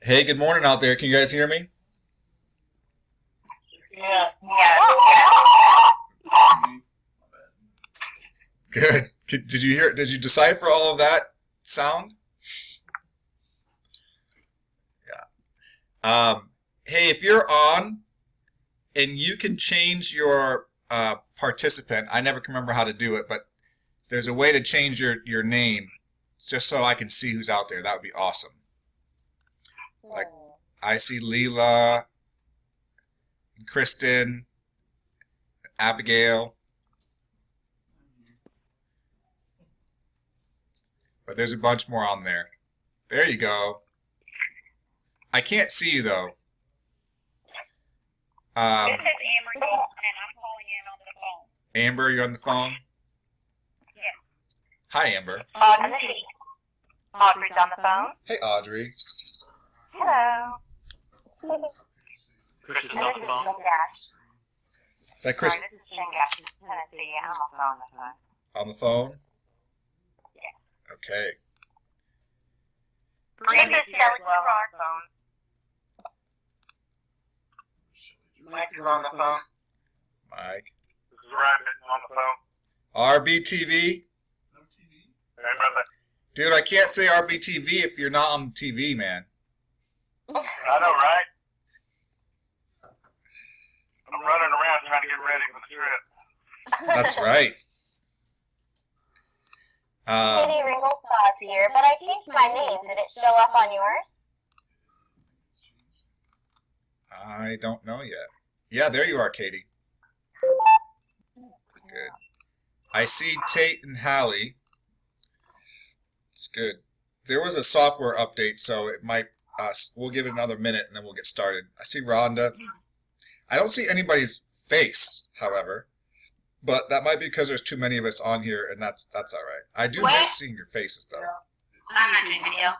Hey, good morning out there. Can you guys hear me? Yeah. Good. Did you hear? Did you decipher all of that sound? Hey, if you're on and you can change your participant, I never can remember how to do it, but there's a way to change your name just so I can see who's out there. That would be awesome. Like I see Leela, Kristen, Abigail, but there's a bunch more on there. There you go. I can't see you though. This Um, is Amber Dalton, and I'm calling in on the phone. Amber, you're on the phone. Yes. Hi, Amber. Audrey. Audrey's on the phone. Hey, Audrey. Hello. Christian's on the phone. Is that Chris Sorry, this is Shingash in Tennessee. I'm also on the phone. on the phone? Yeah. Okay. Brandy's here as well on the phone. Mike is on the phone. Mike. This is Ryan on the phone. RBTV? No TV. Hey, brother. Dude, I can't say RBTV if you're not on the TV, man. I know, right? I'm running around trying to get ready for the trip. That's right. Kitty Ringlespaw's here, but I changed my name. Did it show up on yours? I don't know yet. Yeah, there you are, Katie. Good. I see Tate and Hallie. It's good. There was a software update, so it might. We'll give it another minute and then we'll get started. I see Rhonda. I don't see anybody's face, however, but that might be because there's too many of us on here, and that's all right. I do miss seeing your faces, though. I'm not doing video.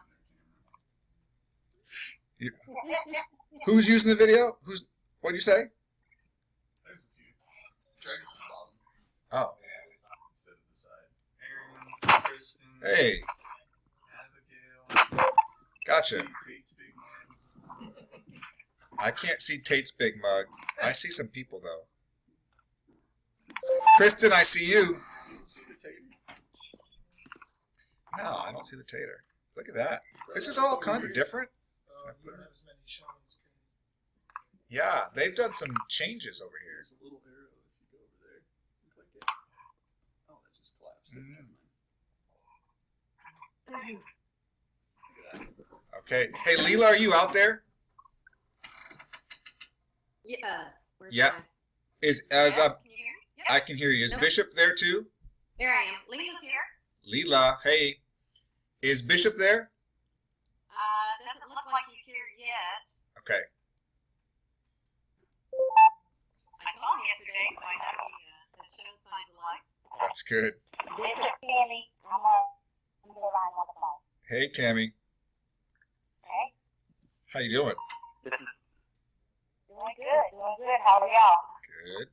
Who's using the video? What'd you say? There's a few. Drag it to the bottom. Oh, Instead of the side. Aaron, Kristen, hey, Abigail. gotcha. Tate's big man. I can't see Tate's big mug. I see some people, though. Kristen, I see you. See the tater? No, I don't see the tater. Look at that. This is all kinds of different. You don't have as many shown on the screen. Yeah, they've done some changes over here. There's a little arrow if you go over there and click it. Oh, that just collapsed. Never mind. Look at that. Okay. Hey, Leela, are you out there? Yeah. Where's Yeah. my- Can you hear me? I can hear you. Is Nope. Bishop there too? There I am. Lena's here. Leela, hey. Is Bishop there? Doesn't look like he's here yet. Okay. I saw him yesterday, so I know he has shown signs of life. That's good. This is Tammy. I'm on the line on the phone. Hey, Tammy. Okay? How you doing? Doing good. How are y'all? Good.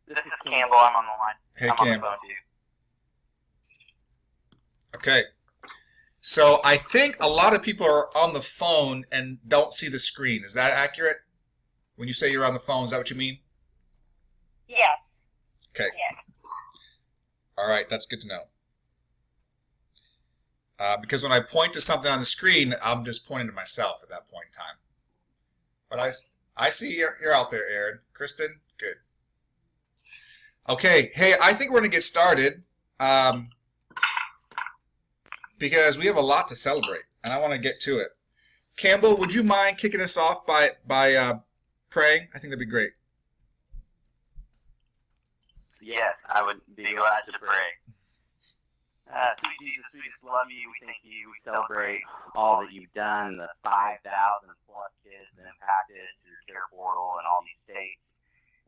This is Campbell. I'm on the line. Hey, I'm on the Campbell. phone too. Okay. So I think a lot of people are on the phone and don't see the screen. Is that accurate? When you say you're on the phone, is that what you mean? Yes. Okay. Yes. All right. That's good to know. Because when I point to something on the screen, I'm just pointing to myself at that point in time. But I see you're out there, Aaron. Kristen, good. Okay. Hey, I think we're going to get started because we have a lot to celebrate, and I want to get to it. Campbell, would you mind kicking us off by praying? I think that'd be great. Yes, I would be glad to pray. Sweet Jesus, we just love you. We thank you. We celebrate all that you've done, the 5,000 plus kids impacted through CarePortal and all these states.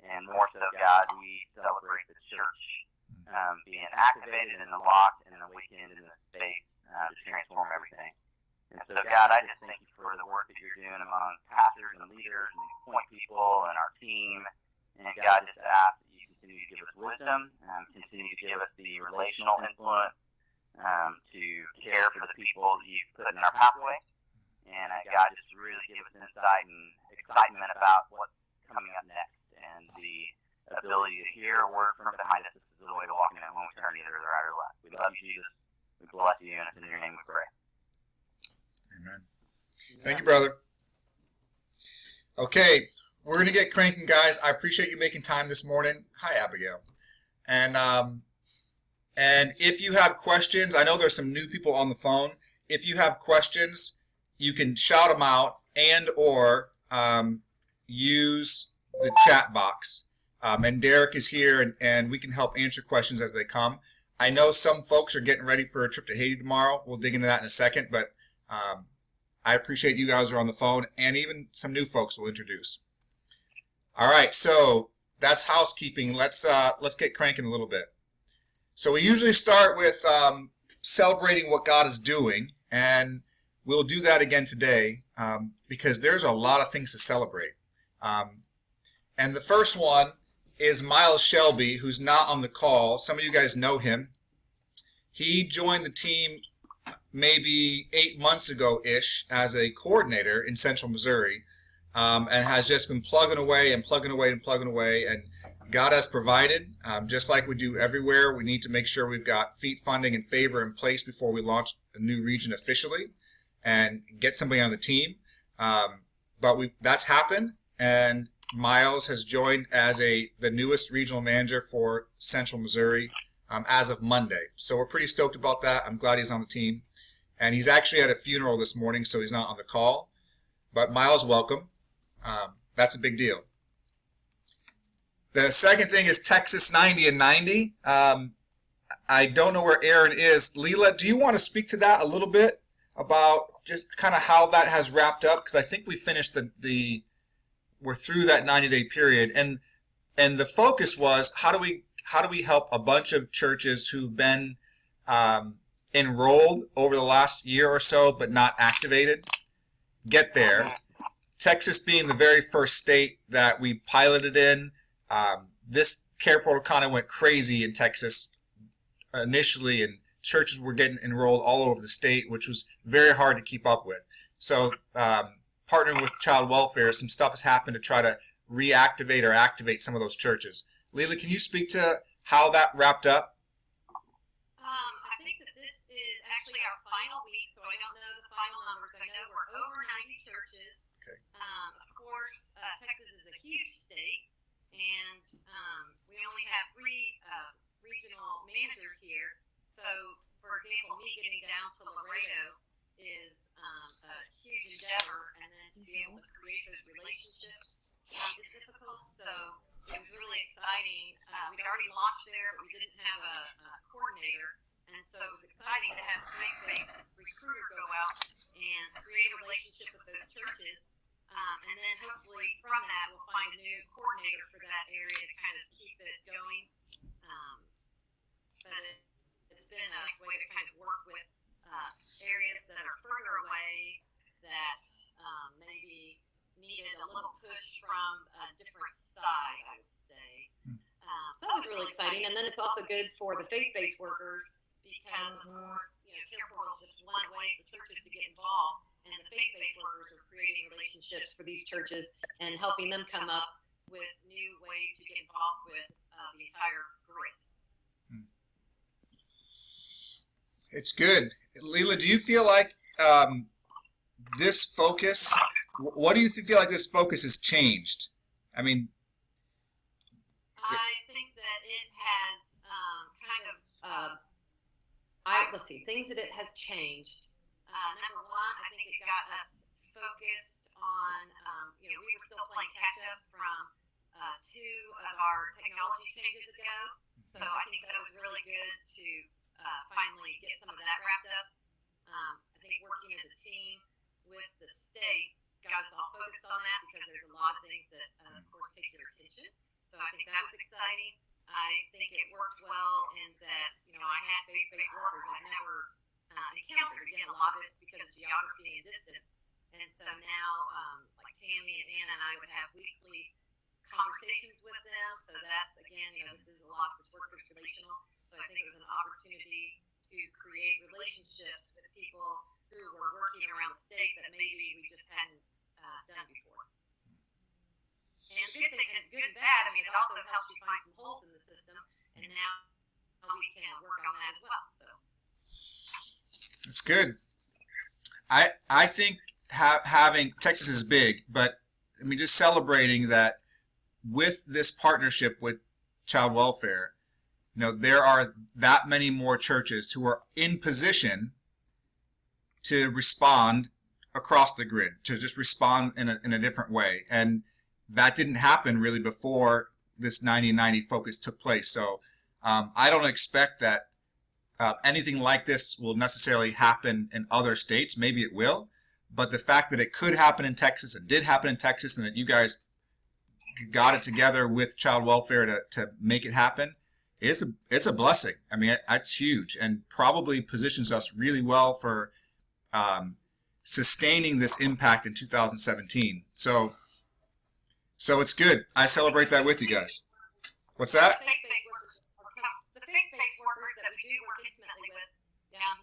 And more so, God, we celebrate the church being activated and unlocked and awakened in the space to transform everything. And so, God, I just thank you for the work that you're doing among pastors and leaders and point people and our team. And God, just ask that you continue to give us wisdom, continue to give us the relational influence to care for the people people that you've put in our pathway. And God just really give us insight and excitement about what's coming up next, and the ability to hear a word from behind us. This is the way to walk in that home eternity, either right or left. We love you, Jesus. We bless you, and it's in your name we pray. Amen. Thank you, brother. Okay, we're going to get cranking, guys. I appreciate you making time this morning. Hi, Abigail. And if you have questions, I know there's some new people on the phone. If you have questions, you can shout them out and or use the chat box. And Derek is here, and we can help answer questions as they come. I know some folks are getting ready for a trip to Haiti tomorrow. We'll dig into that in a second, but I appreciate you guys are on the phone, and even some new folks we'll introduce. All right, so that's housekeeping. Let's get cranking a little bit. So we usually start with celebrating what God is doing, and we'll do that again today because there's a lot of things to celebrate. And the first one is Miles Shelby, who's not on the call. Some of you guys know him. He joined the team maybe 8 months ago-ish as a coordinator in Central Missouri, and has just been plugging away and plugging away and plugging away. And God has provided, just like we do everywhere. We need to make sure we've got feet funding and favor in place before we launch a new region officially and get somebody on the team. But that's happened, and Miles has joined as the newest regional manager for Central Missouri as of Monday. So we're pretty stoked about that. I'm glad he's on the team. And he's actually at a funeral this morning, so he's not on the call. But Miles, welcome. That's a big deal. The second thing is Texas 90 and 90. I don't know where Aaron is. Leela, do you want to speak to that a little bit about just kind of how that has wrapped up? Because I think we finished we're through that 90-day period, and the focus was how do we help a bunch of churches who've been enrolled over the last year or so but not activated get there. Texas being the very first state that we piloted in. This CarePortal kind of went crazy in Texas initially, and churches were getting enrolled all over the state, which was very hard to keep up with. So partnering with child welfare, some stuff has happened to try to reactivate or activate some of those churches. Leila, can you speak to how that wrapped up? I think that this is actually our final week, so I don't know the final numbers. I know we're over 90 churches. Okay. Of course, Texas is a huge state, and we only have 3 regional managers here. So, for example, me getting down to Laredo is a huge endeavor, and then to be able to create those relationships is difficult. So it was really exciting. We'd already launched there, but we didn't have a coordinator, and so it was exciting to have a faith-based recruiter go out and create a relationship with those churches, and then hopefully from that we'll find a new coordinator for that area to kind of keep it going. But it's been a nice way to kind of work with areas that are further away that maybe needed a little push from a different side, I would say. So that was really exciting. And then it's also good for the faith-based workers because, of course, CarePortal is just one way for churches to get involved. And the faith-based workers are creating relationships for these churches and helping them come up with new ways to get involved with the entire group. It's good. Leila, do you feel like this focus, what do you feel like this focus has changed? I mean, I think that it has let's see, things that it has changed. Number one, I think it got us focused on, we were still playing catch up from 2 of our technology changes ago. So I think that was really good to finally get some of that wrapped up. I think working as a team with the state got us all focused on that because there's a lot of things that, of course, take your attention. So I think that was exciting. I think it worked well in that, I had faith-based workers I've never encountered. Again, a lot of it's because of geography and distance. And so now, like Tammy and Anna and I would have weekly conversations with them. So that's, again, this is a lot of this work is relational. So I think it was an opportunity to create relationships with people or working around the state that maybe we just hadn't done before. And good thing, and good and bad, I mean, it also helps you find some holes in the system, and now we can work on that as well. So It's good. I think having Texas is big, but I mean, just celebrating that with this partnership with child welfare, there are that many more churches who are in position to respond across the grid, to just respond in a different way. And that didn't happen really before this 90-90 focus took place. So I don't expect that anything like this will necessarily happen in other states. Maybe it will. But the fact that it could happen in Texas, it did happen in Texas, and that you guys got it together with child welfare to make it happen, it's a blessing. I mean, it's huge, and probably positions us really well for sustaining this impact in 2017. So it's good. I celebrate that with you guys. What's that? the faith-based workers that we do work intimately with down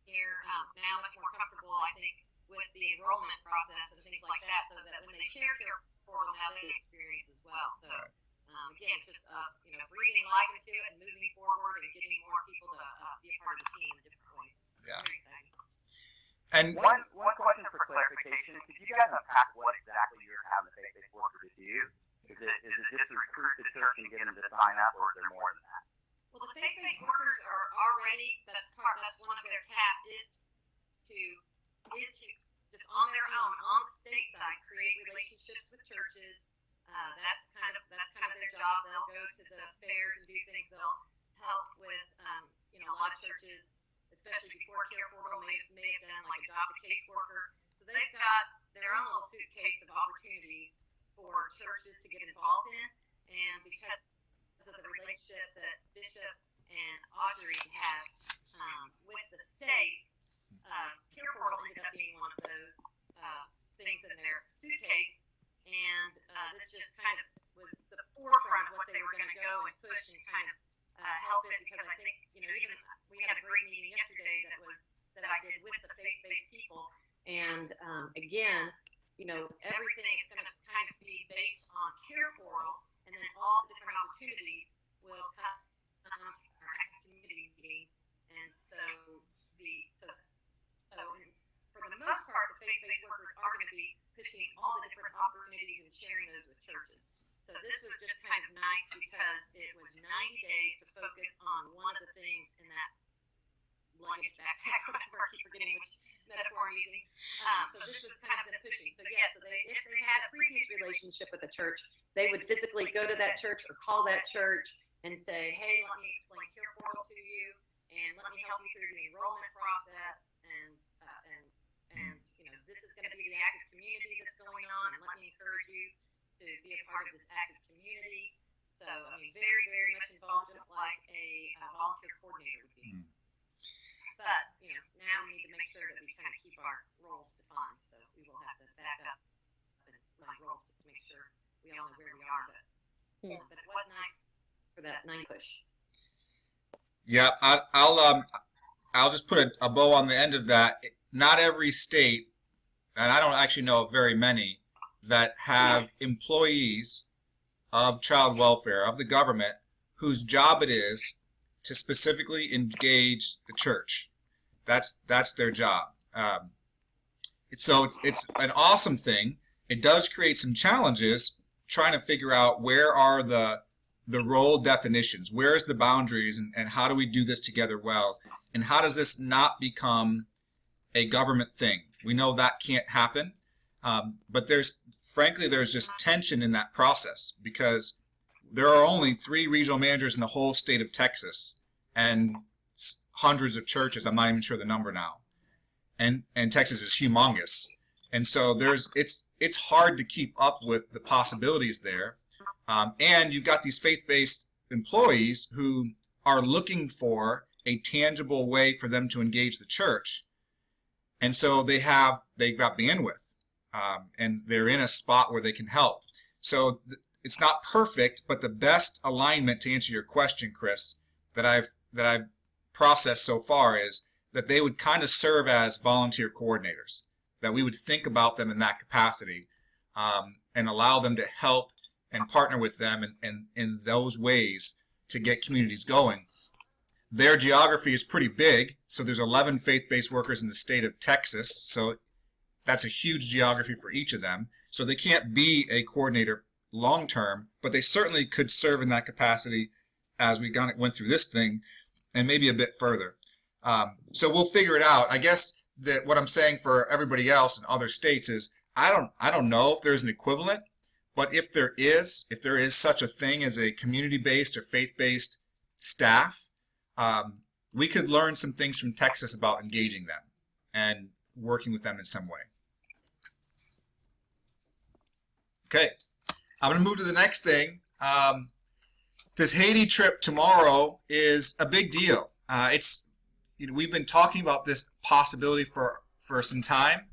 here now much more comfortable, I think, with the enrollment process and things like that, so that when they share CarePortal now they experience as well. So again, it's just breathing life into it and moving forward and getting more people to be a part of the team in different ways. Yeah. Very exciting. And One question for clarification: could you guys unpack what exactly you're having the faith-based worker to do? Is it just to recruit the church and get them to sign up, or is there more than that? Well, the faith-based workers are already, that's one of their tasks is to just on their own, on the state side, create relationships with churches. That's kind of their job. They'll go to the fairs and do things. They'll help with, a lot of churches, especially before CarePortal may have done like adopt a caseworker. So they've got their own little suitcase of opportunities for churches to get involved in, and because of the relationship that Bishop and Audrey have with the state, CarePortal ended up being one of those things in their suitcase, and this just kind of was the forefront of what they were going to go and push and kind of help it, because I think even we had a great meeting yesterday that I did with the faith-based people, and again, everything is going to kind of be based on CarePortal, and then all the different opportunities will come to our community meetings. And so for the most part, the faith-based workers are going to be pushing all the different opportunities and sharing those with churches. So this was just kind of nice because it was 90 days to focus on one of the things in that luggage backpack, whatever, I keep forgetting which metaphor I'm using. So this was kind of the pushing. So yeah, if they had a previous relationship with a church, they would physically go to that church or call that church and say, hey, let me explain CarePortal to you, and let me help you through the enrollment process, and this is going to be the active community that's going on, and let me encourage you to be a part of this active community. So, I mean, very, very much involved, just like a volunteer coordinator would be. But, now we need to make sure that we kind of keep our roles defined. So we will have to back up and run roles just to make sure we all know where we are. But it was nice for that 9 push. yeah, I'll just put a bow on the end of that. Not every state, and I don't actually know of very many, that have employees of child welfare, of the government, whose job it is to specifically engage the church. That's their job. It's an awesome thing. It does create some challenges trying to figure out where are the role definitions, where's the boundaries, and how do we do this together well, and how does this not become a government thing? We know that can't happen, but there's just tension in that process, because there are only 3 regional managers in the whole state of Texas, and hundreds of churches. I'm not even sure the number now, and Texas is humongous, and so it's hard to keep up with the possibilities there, and you've got these faith-based employees who are looking for a tangible way for them to engage the church, and so they've got bandwidth, and they're in a spot where they can help. So it's not perfect, but the best alignment, to answer your question, Chris, that I've processed so far is that they would kind of serve as volunteer coordinators, that we would think about them in that capacity, and allow them to help and partner with them in those ways to get communities going. Their geography is pretty big, so there's 11 faith-based workers in the state of Texas, so that's a huge geography for each of them. So they can't be a coordinator long-term, but they certainly could serve in that capacity as we went through this thing, and maybe a bit further. So we'll figure it out. I guess that what I'm saying for everybody else in other states is I don't know if there's an equivalent, but if there is such a thing as a community-based or faith-based staff, we could learn some things from Texas about engaging them and working with them in some way. Okay, I'm going to move to the next thing. This Haiti trip tomorrow is a big deal. We've been talking about this possibility for some time.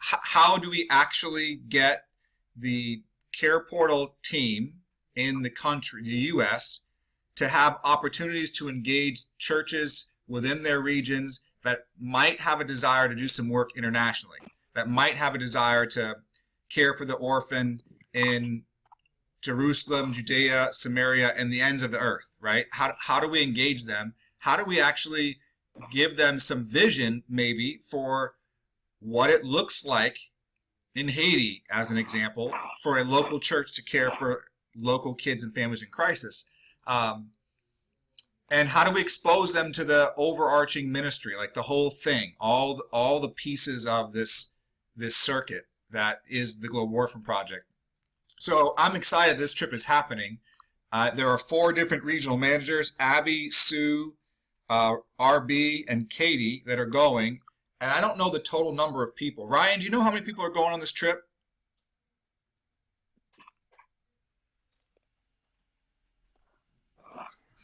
How do we actually get the CarePortal team in the country, the U.S., to have opportunities to engage churches within their regions that might have a desire to do some work internationally, that might have a desire to care for the orphan in Jerusalem, Judea, Samaria, and the ends of the earth, right? How do we engage them? How do we actually give them some vision, maybe, for what it looks like in Haiti, as an example, for a local church to care for local kids and families in crisis? And how do we expose them to the overarching ministry, like the whole thing, all the pieces of this circuit that is the Global Orphan Project? So I'm excited this trip is happening. There are 4 different regional managers, Abby, Sue, RB, and Katie, that are going. And I don't know the total number of people. Ryan, do you know how many people are going on this trip?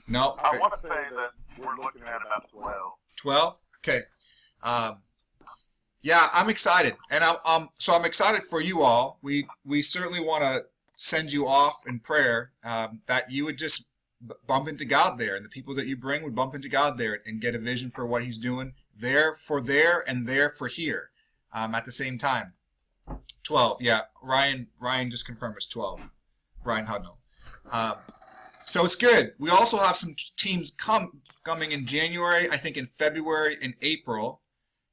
No? I want to say that we're looking at about 12. 12? Okay. Yeah, I'm excited. And I'm excited for you all. We certainly want to send you off in prayer, that you would just bump into God there, and the people that you bring would bump into God there and get a vision for what he's doing there for there and there for here, at the same time. 12, yeah. Ryan just confirmed it's 12. Ryan Hudnall. So it's good. We also have some teams coming in January, I think in February and April,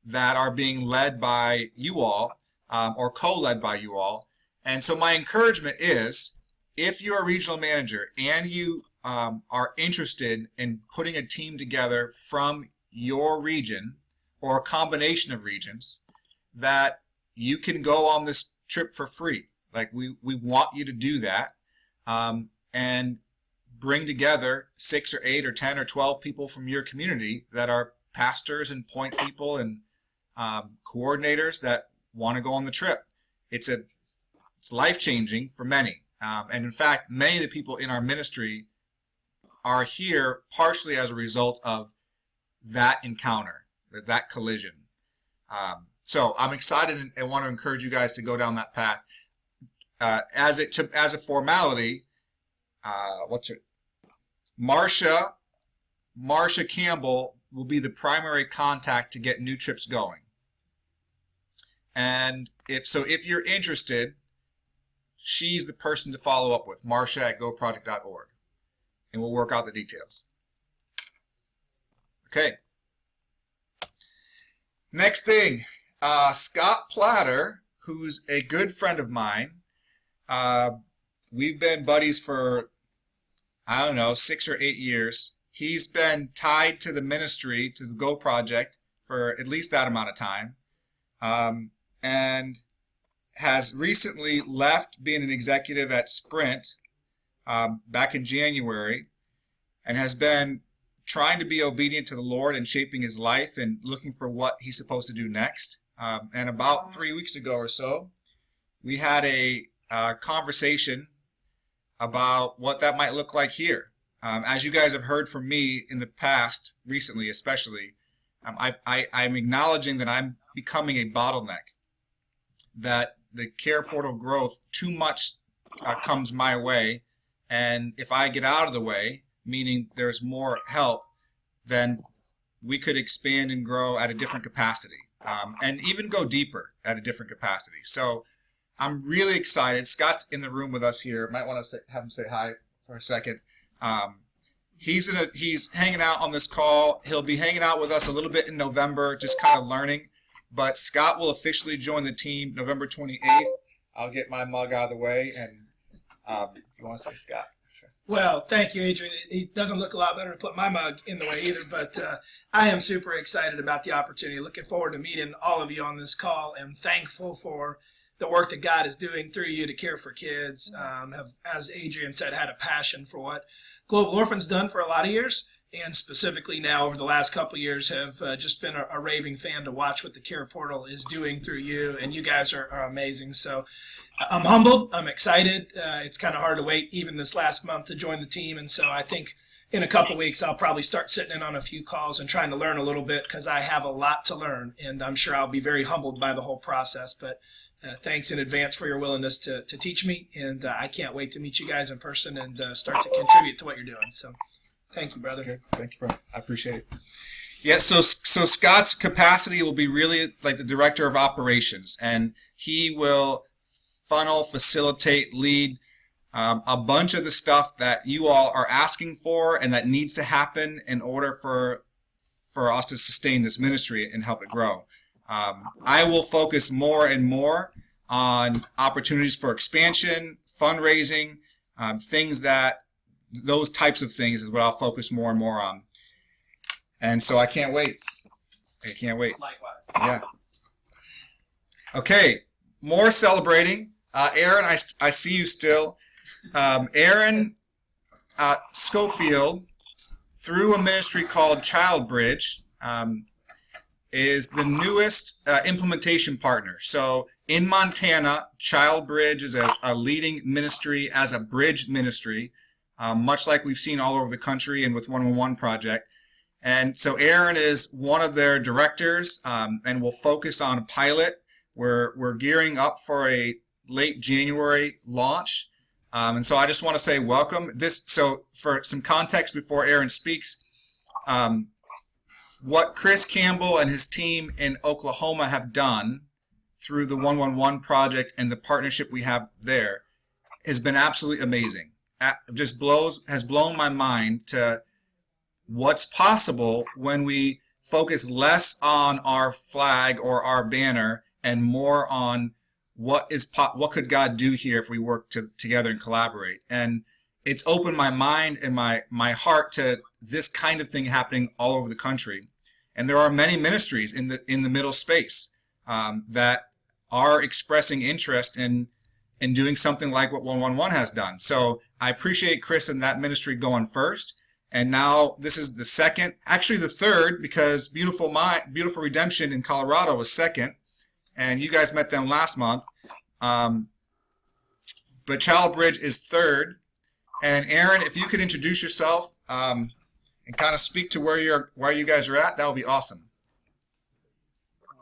that are being led by you all, or co-led by you all. And so my encouragement is, if you're a regional manager and you are interested in putting a team together from your region or a combination of regions, that you can go on this trip for free. Like we want you to do that, and bring together 6 or 8 or 10 or 12 people from your community that are pastors and point people and coordinators that want to go on the trip. It's life-changing for many. And in fact, many of the people in our ministry are here partially as a result of that encounter, that collision. So I'm excited and want to encourage you guys to go down that path. As a formality, Marcia Campbell will be the primary contact to get new trips going. And if you're interested, she's the person to follow up with, marcia@goproject.org. And we'll work out the details. Okay. Next thing, Scott Platter, who's a good friend of mine. We've been buddies for, 6 or 8 years. He's been tied to the ministry, to the Go Project, for at least that amount of time. And has recently left being an executive at Sprint back in January, and has been trying to be obedient to the Lord and shaping his life and looking for what he's supposed to do next. And about 3 weeks ago or so, we had a conversation about what that might look like here. As you guys have heard from me in the past, recently especially, I'm acknowledging that I'm becoming a bottleneck, that the CarePortal growth, too much comes my way, and if I get out of the way, meaning there's more help, then we could expand and grow at a different capacity, and even go deeper at a different capacity. So I'm really excited. Scott's in the room with us here. Might want to have him say hi for a second. He's hanging out on this call. He'll be hanging out with us a little bit in November, just kind of learning. But Scott will officially join the team November 28th. I'll get my mug out of the way, and you want to say, Scott? Well, thank you, Adrian. It doesn't look a lot better to put my mug in the way either, but I am super excited about the opportunity. Looking forward to meeting all of you on this call, and thankful for the work that God is doing through you to care for kids. Have, as Adrian said, had a passion for what Global Orphan's done for a lot of years, and specifically now over the last couple of years have just been a raving fan to watch what the CarePortal is doing through you, and you guys are amazing. So I'm humbled. I'm excited. It's kind of hard to wait even this last month to join the team, and so I think in a couple of weeks I'll probably start sitting in on a few calls and trying to learn a little bit, because I have a lot to learn, and I'm sure I'll be very humbled by the whole process. But thanks in advance for your willingness to teach me, and I can't wait to meet you guys in person and start to contribute to what you're doing. So thank you, brother. Okay. Thank you, brother. I appreciate it. Yeah, so Scott's capacity will be really like the director of operations, and he will funnel, facilitate, lead a bunch of the stuff that you all are asking for and that needs to happen in order for us to sustain this ministry and help it grow. I will focus more and more on opportunities for expansion, fundraising, those types of things is what I'll focus more and more on. And so I can't wait. Likewise. Yeah. Okay, more celebrating. Aaron, I see you still. Aaron Schofield, through a ministry called Child Bridge, is the newest implementation partner. So in Montana, Child Bridge is a leading ministry as a bridge ministry, much like we've seen all over the country and with 111 Project. And so Aaron is one of their directors, and will focus on a pilot. We're gearing up for a late January launch. And so I just want to say welcome. So for some context before Aaron speaks, what Chris Campbell and his team in Oklahoma have done through the 111 Project and the partnership we have there has been absolutely amazing. Has blown my mind to what's possible when we focus less on our flag or our banner and more on what could God do here if we work together and collaborate. And it's opened my mind and my heart to this kind of thing happening all over the country. And there are many ministries in the middle space that are expressing interest in doing something like what 111 has done. So I appreciate Chris and that ministry going first. And now this is the second, actually the third, because Beautiful Redemption in Colorado was second, and you guys met them last month. But Child Bridge is third. And Aaron, if you could introduce yourself and kind of speak to where you guys are at, that would be awesome. All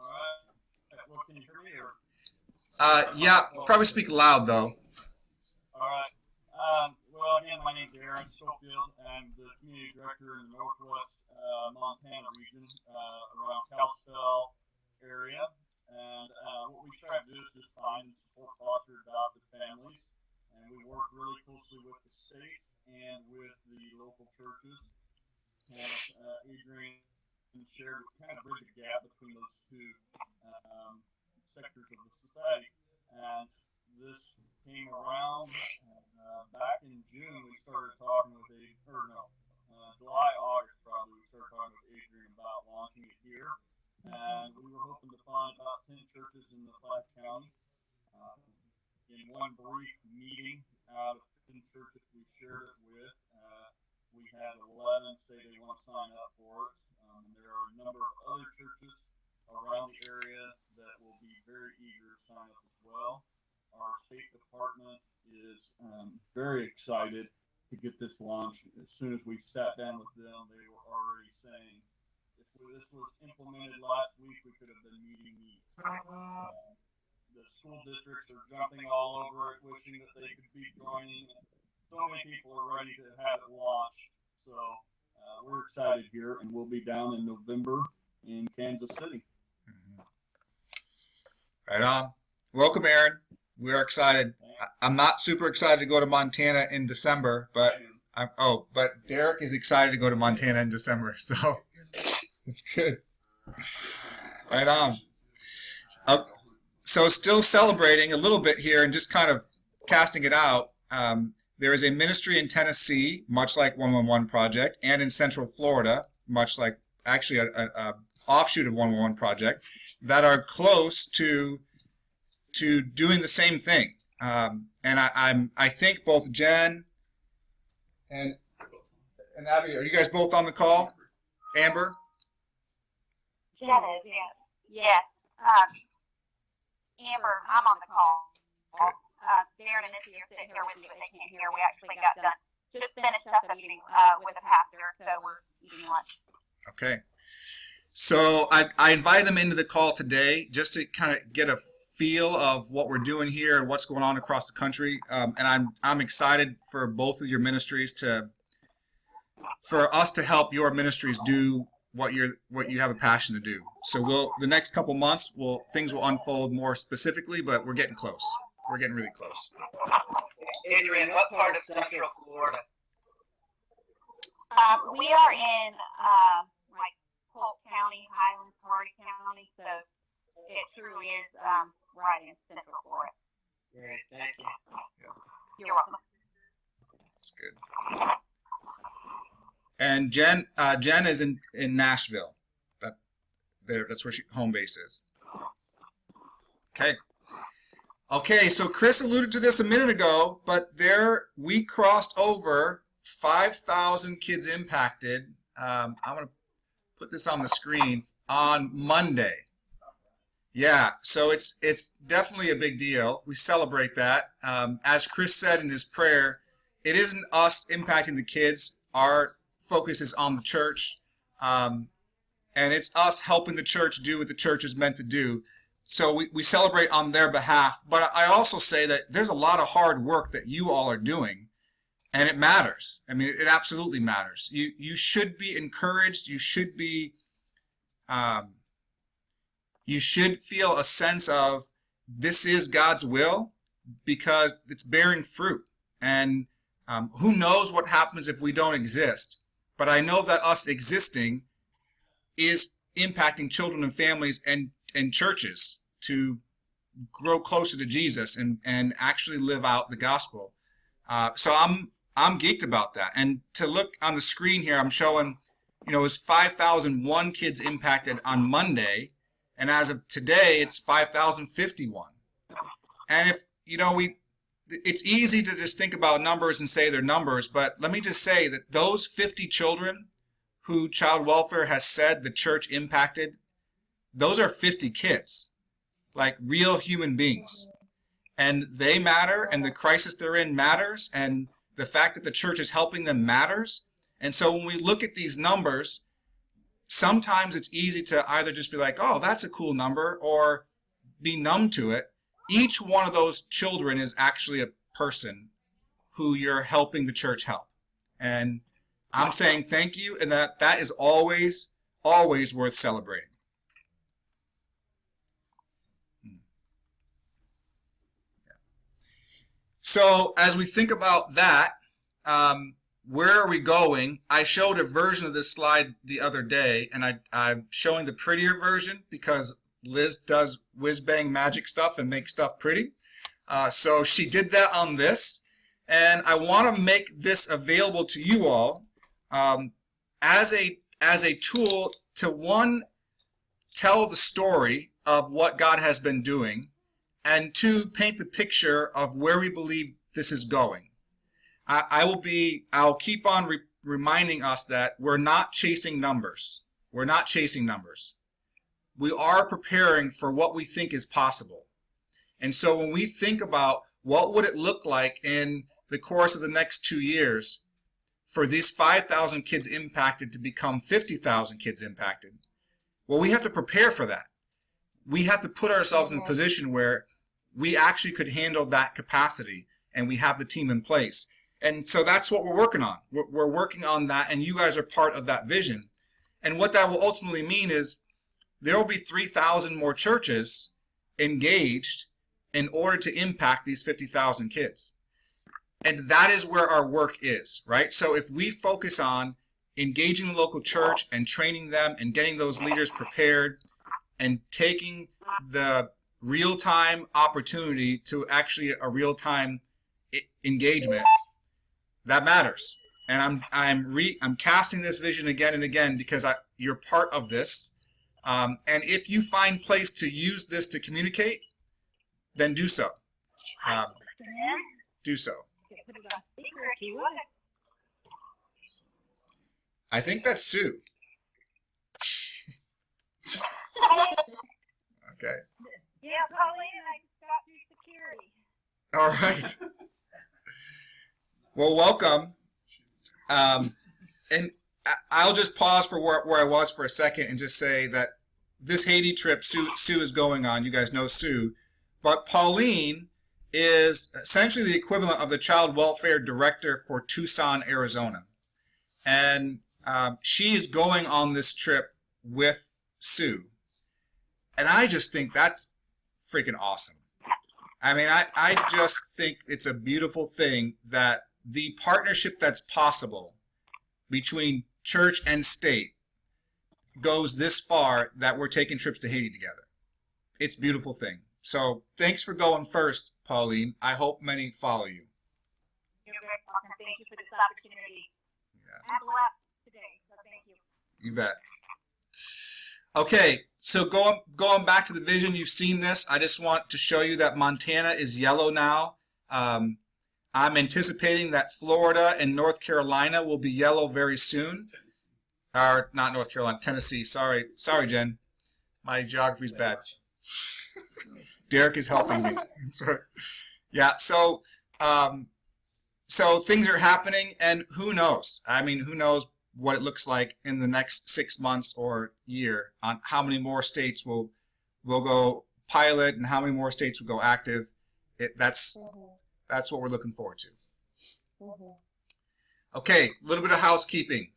right. Well, can you hear me? Or? Yeah, probably speak loud though. All right. Well, again, my name's Aaron Schofield. I'm the community director in the Northwest Montana region, around Kalispell area. And what we try to do is just find and support foster adopted families. And we work really closely with the state and with the local churches. And Adrian shared, we kind of bridge a gap between those two sectors of the society. And this came around back in June. We started talking with July, August probably. We started talking with Adrian about launching it here. And we were hoping to find about 10 churches in the 5 county. In one brief meeting out of 10 churches we shared it with, we had 11 say they want to sign up for it. And there are a number of other churches around the area that will be very eager to sign up as well. Our state department is very excited to get this launched. As soon as we sat down with them, they were already saying, if this was implemented last week, we could have been meeting needs. The school districts are jumping all over it, wishing that they could be joining. So many people are ready to have it launched. So we're excited here, and we'll be down in November in Kansas City. Right on. Welcome, Aaron. We are excited. I'm not super excited to go to Montana in December, but but Derek is excited to go to Montana in December, so it's good. Right on. So still celebrating a little bit here and just kind of casting it out. There is a ministry in Tennessee, much like 111 Project, and in Central Florida, much like actually a offshoot of 111 Project, that are close to doing the same thing. And I think both Jen and Abby, are you guys both on the call? Amber? Jen is, yes. Yes. Amber, I'm on the call. Darren and Missy are sitting here with you, but they can't hear. We actually got done. Just finished up a meeting with a pastor, so we're eating lunch. Okay. So I invited them into the call today just to kind of get a feel of what we're doing here and what's going on across the country. And I'm excited for both of your ministries for us to help your ministries do what you have a passion to do. So the next couple months things will unfold more specifically, but we're getting close. We're getting really close. Adrian, what part of Central Florida? We are in like Polk County, Highlands, Hardy County, so it truly is right in Central Florida. Great, thank you. You're welcome. That's good. And Jen is in Nashville. That's where home base is. Okay, so Chris alluded to this a minute ago, but we crossed over 5,000 kids impacted. I'm going to put this on the screen on Monday. Yeah, so it's definitely a big deal. We celebrate that. As Chris said in his prayer, it isn't us impacting the kids. Our focus is on the church, and it's us helping the church do what the church is meant to do. So we celebrate on their behalf. But I also say that there's a lot of hard work that you all are doing, and it matters. I mean, it absolutely matters. You should be encouraged. You should be, you should feel a sense of this is God's will because it's bearing fruit. And who knows what happens if we don't exist? But I know that us existing is impacting children and families and churches to grow closer to Jesus and actually live out the gospel. So I'm geeked about that. And to look on the screen here, I'm showing, it was 5,001 kids impacted on Monday, and as of today, it's 5,051. And if it's easy to just think about numbers and say they're numbers, but let me just say that those 50 children who child welfare has said the church impacted, those are 50 kids, like real human beings. And they matter, and the crisis they're in matters, and the fact that the church is helping them matters. And so when we look at these numbers, sometimes it's easy to either just be like, oh, that's a cool number, or be numb to it. Each one of those children is actually a person who you're helping the church help. And I'm saying thank you, and that is always, always worth celebrating. So as we think about that, where are we going? I showed a version of this slide the other day, and I'm showing the prettier version because Liz does whiz-bang magic stuff and make stuff pretty. So she did that on this, and I want to make this available to you all as a tool to, one, tell the story of what God has been doing, and two, paint the picture of where we believe this is going. I'll keep on reminding us that we're not chasing numbers. We're not chasing numbers. We are preparing for what we think is possible. And so when we think about what would it look like in the course of the next 2 years for these 5,000 kids impacted to become 50,000 kids impacted, well, we have to prepare for that. We have to put ourselves in a position where we actually could handle that capacity, and we have the team in place. And so that's what we're working on. We're working on that, and you guys are part of that vision. And what that will ultimately mean is there will be 3,000 more churches engaged in order to impact these 50,000 kids. And that is where our work is, right? So if we focus on engaging the local church and training them and getting those leaders prepared and taking the real-time opportunity to actually a real-time engagement, that matters. And I'm casting this vision again and again because you're part of this. And if you find place to use this to communicate, then do so. Do so. I think that's Sue. Okay. Yeah, Pauline, I just got through security. All right. Well, welcome. And I'll just pause for where I was for a second and just say that this Haiti trip Sue is going on. You guys know Sue. But Pauline is essentially the equivalent of the child welfare director for Tucson, Arizona. And she is going on this trip with Sue. And I just think that's freaking awesome. I mean, I just think it's a beautiful thing that the partnership that's possible between church and state goes this far that we're taking trips to Haiti together. It's a beautiful thing. So thanks for going first, Pauline. I hope many follow you. You're very welcome. Thank you for this opportunity. Yeah. I'm blessed today, so thank you. You bet. Okay, so going back to the vision, you've seen this. I just want to show you that Montana is yellow now. I'm anticipating that Florida and North Carolina will be yellow very soon. Or not North Carolina, Tennessee. Sorry, Jen. My geography's bad. Derek is helping me. Sorry. Yeah. So things are happening, and who knows? I mean, who knows what it looks like in the next 6 months or year on how many more states will go pilot and how many more states will go active. That's what we're looking forward to. Okay, a little bit of housekeeping.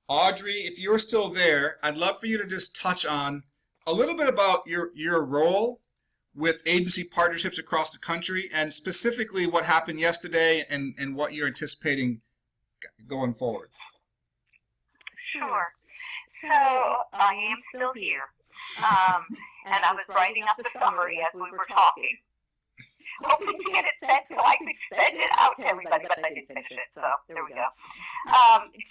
Audrey, if you're still there, I'd love for you to just touch on a little bit about your role with agency partnerships across the country, and specifically what happened yesterday and what you're anticipating going forward. Sure. So I am still here, and I was writing up the summary as we were talking, hoping to get it sent so I could send it out to everybody, but I didn't finish it, so there we go.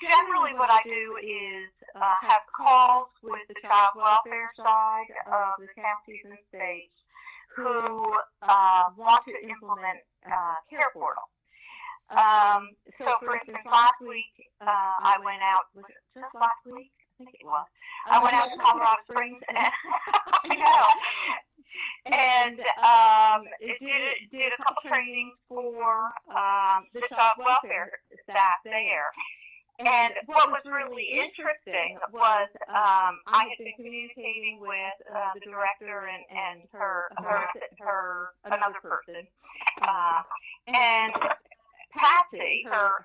Generally what I do is have calls with the child welfare side of the counties and states who want to implement CarePortal. So for instance, last week I went out, was it just last week? I think it was. I went out to Colorado Springs and I know. And did a couple trainings for the child welfare staff there. And what was really interesting was I had been communicating with the director and her another person, and Patsy, her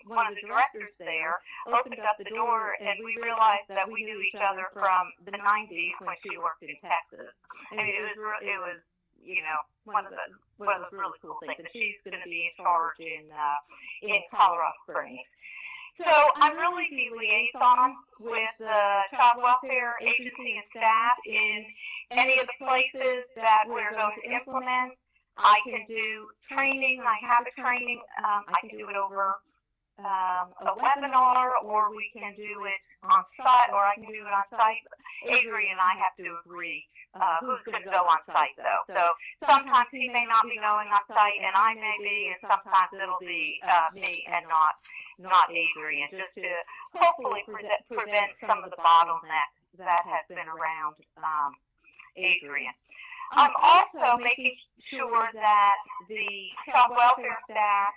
one of the directors there, opened up the door, and we realized that we knew each other from the '90s when she worked in Texas. I mean, it was one of those really cool things. And she's going to be in charge in Colorado Springs. So I'm really the liaison with the child welfare agency and staff in any of the places that we're going to implement. I can do training. I have a training. I can do it over a webinar, or we can do it on site, or I can do it on site. Avery and I have to agree who's going to go on site, though. So sometimes he may not be going on site, and I may be, and sometimes it'll be me and not Avery, and just to hopefully prevent some of the bottlenecks that has been around Adrian. I'm also making sure that the child welfare staff,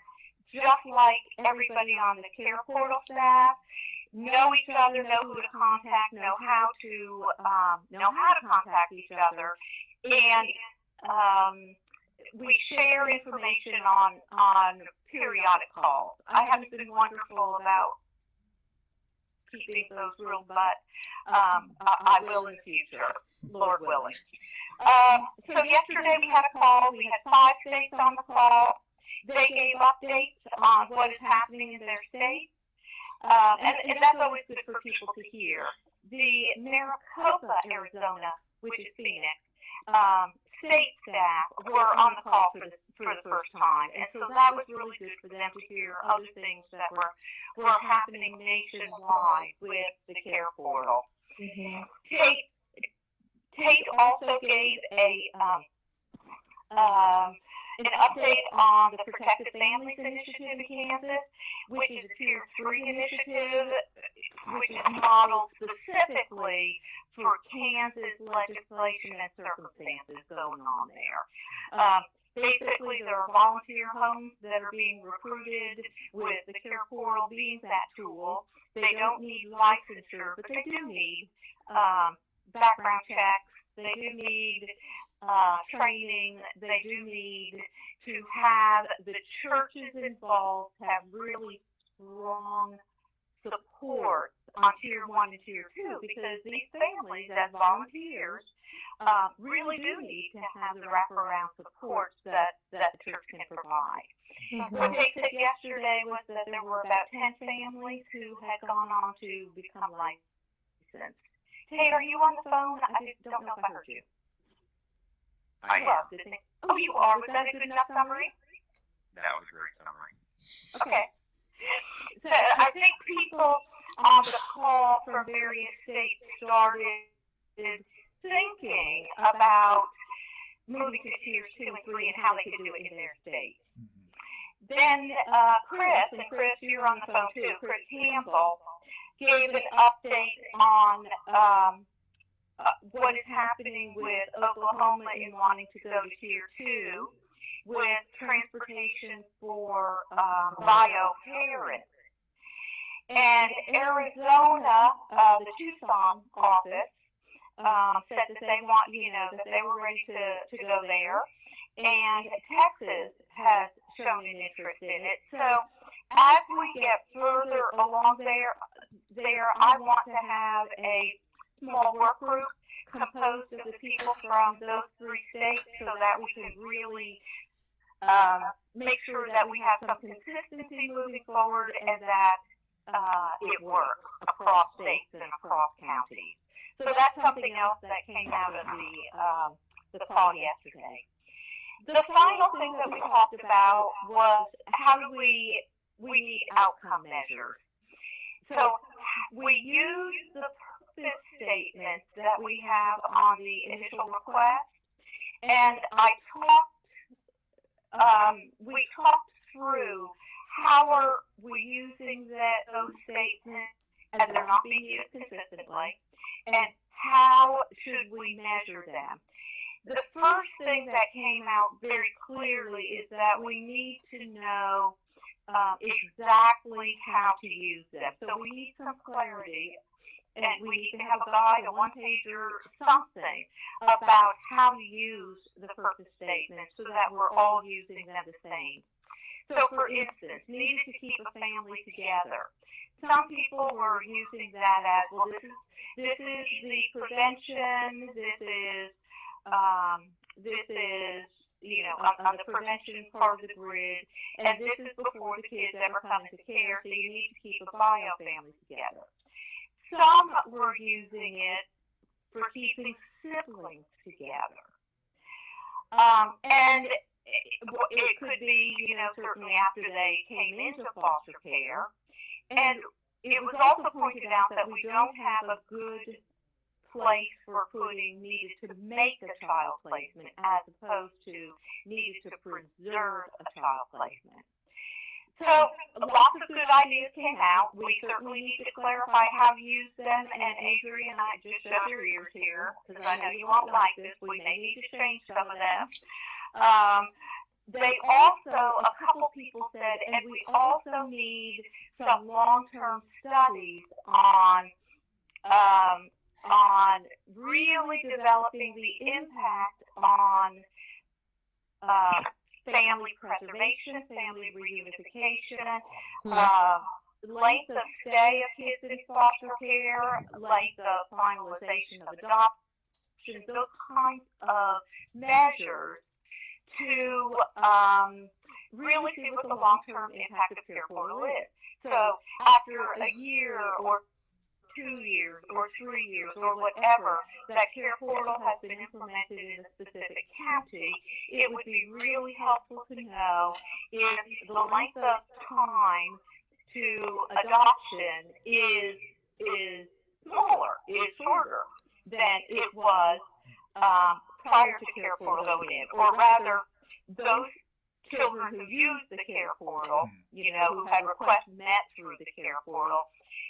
just like everybody on the CarePortal staff, know each other, know who to contact, know how to contact each other, and we share information on periodic calls. I haven't been wonderful about keeping those rules, but I will in the future, Lord willing. So yesterday we had a call. We had 5 states on the call. They gave updates on what is happening in their state. And that's always good for people to hear. The Maricopa, Arizona, which is Phoenix, state staff were on the call for the first time, and so that was really good for them to hear other things that were happening nationwide with the CarePortal. Mm-hmm. Tate also gave an update on the Protected Families Initiative in Kansas, which is a Tier 3 initiative, which is modeled specifically for Kansas legislation and circumstances going on there. Basically, there are volunteer homes that are being recruited with the CarePortal being that tool. They don't need licensure, but they do need background checks. They do need training. They do need to have the churches involved have really strong support on Tier 1 and Tier 2, because these families as volunteers really do need to have the wraparound supports that the church can provide. Mm-hmm. What they said yesterday was that there were about 10 families who had gone on to become licensed. Hey, are you on the phone? I just don't know if I heard you. I am. Oh, you are? Was that a good enough summary? That was a great summary. Okay. So I think people on the call from various states started thinking about moving to Tiers 2 and 3 and how they could do it in their state. Mm-hmm. Then Chris, you're on the phone too, Chris Campbell, gave an update on what is happening with Oklahoma in wanting to go to Tier 2 with transportation for bioheroin. And Arizona, the Tucson office, said that they want, that they were ready to go there. And Texas has shown an interest in it. So as we get further along there, I want to have a small work group composed of the people from those 3 states so that we can really make sure that we have some consistency moving forward and that it works across states and across counties. So that's something else that came out of the call yesterday. The final thing that we talked about was how do we need outcome measures. So we use the purpose statements that we have on the initial request, and we talked through how are we using those statements as they're not being used consistently, and how should we measure them. The first thing that came out very clearly is that we need to know exactly how to use them. So we need some clarity, and we need to have a guide, a one-pager, something about how to use the purpose statement so that we're all using them the same. So for instance, needed to keep a family together. Some people were using that as, well, this is the prevention, this is on the prevention part of the grid, and this is before the kids ever come into care, so you need to keep a bio family together. Some were using it for keeping siblings together. And it could be, certainly after they came into foster care. And it was also pointed out that we don't have a good place for putting needed to make a child placement as opposed to needed to preserve a child placement. So lots of good ideas came out. We certainly need to clarify how to use them. And Adrian, I just shut your ears here because I know you won't like this. We may need to change some of them. They also, a couple people said, and we also need some long-term studies on really developing the impact on family preservation, family reunification, length of stay of kids in foster care, length of finalization of adoption, those kinds of measures to really see what the long-term impact of CarePortal is. So after a year or 2 years or 3 years or whatever that CarePortal has been implemented in a specific county, it would be really helpful to know if the length of time to adoption is smaller, is shorter than it was prior to CarePortal going in, or rather, those children who used the CarePortal, who had requests met through the CarePortal,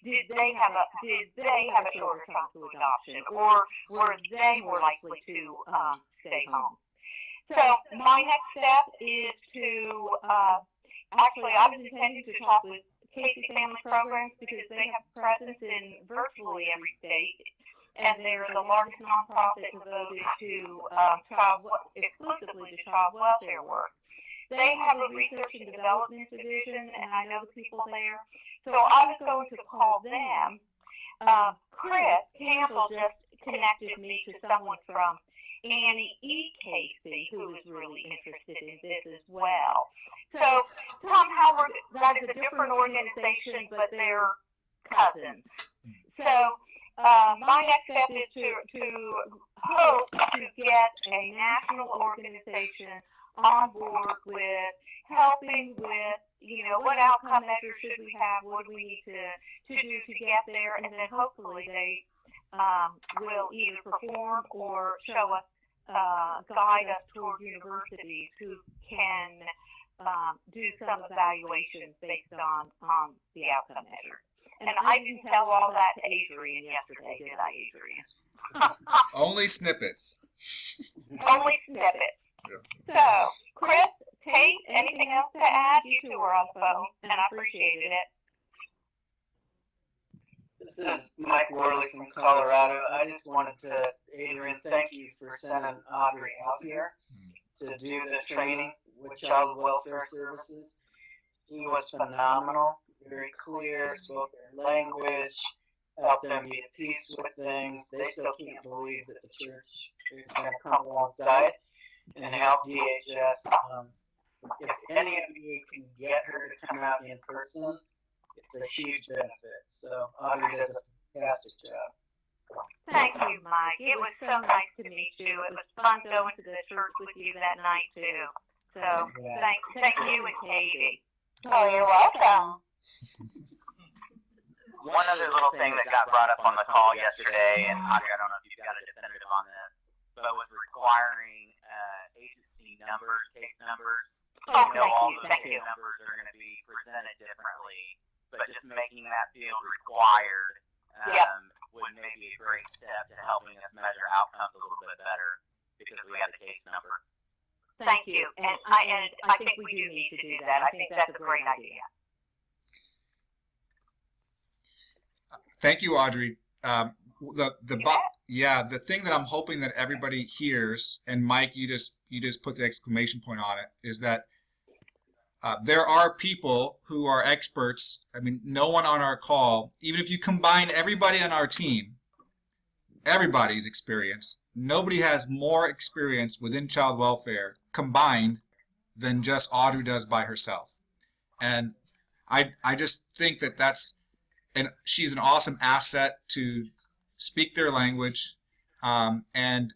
did they have a shorter time to adoption, or were they more likely to stay home? So my next step is to actually, I was intending to talk with Casey Family Programs because they have presence in virtually every state, and they're the largest nonprofit devoted to exclusively to child welfare work. They have a research and development division, and I know the people there. So I was going to call them. Chris Campbell just connected me to someone from Annie E. Casey, who is really interested in this as well. So Tom Howard, that is a different organization, but they're cousins. So my next step is to hope to get a national organization on board with helping with, what outcome measures should we have, what do we need to do to get there, and then hopefully they will either perform or show us, guide us toward universities who can do some evaluations based on the outcome measure. And I didn't tell all that to Adrian yesterday, did I, Adrian? Only snippets. Only snippets. Yeah. So, Chris, Tate, anything else to add? You two were on the phone, and I appreciated it. This is Mike Worley from Colorado. I just wanted to, Adrian, thank you for sending Audrey out here to do the training with Child Welfare Services. He was phenomenal, very clear, spoke their language, helped them be at peace with things. They still can't believe that the church is going to come alongside and help DHS. If any of you can get her to come out in person, it's a huge benefit. So Audrey does a fantastic job. Thank you, Mike. It was so nice to meet you. It was fun going to the church with you that night, too. So thank you and Katie. Oh, you're welcome. One other little thing that got brought up on the call yesterday, and Audrey, I don't know if you've got a definitive on this, but was requiring agency numbers, case numbers. Oh, All those thank case you. numbers are going to be presented differently, but just making that field required would maybe be a great step to helping us measure outcomes a little bit better because we have the case number. Thank you. And I think we do need to do that. I think that's a great idea. Thank you, Audrey. The thing that I'm hoping that everybody hears, and Mike, you just put the exclamation point on it, is that there are people who are experts. I mean, no one on our call, even if you combine everybody on our team, everybody's experience, nobody has more experience within child welfare combined than just Audrey does by herself. And I just think and she's an awesome asset to speak their language and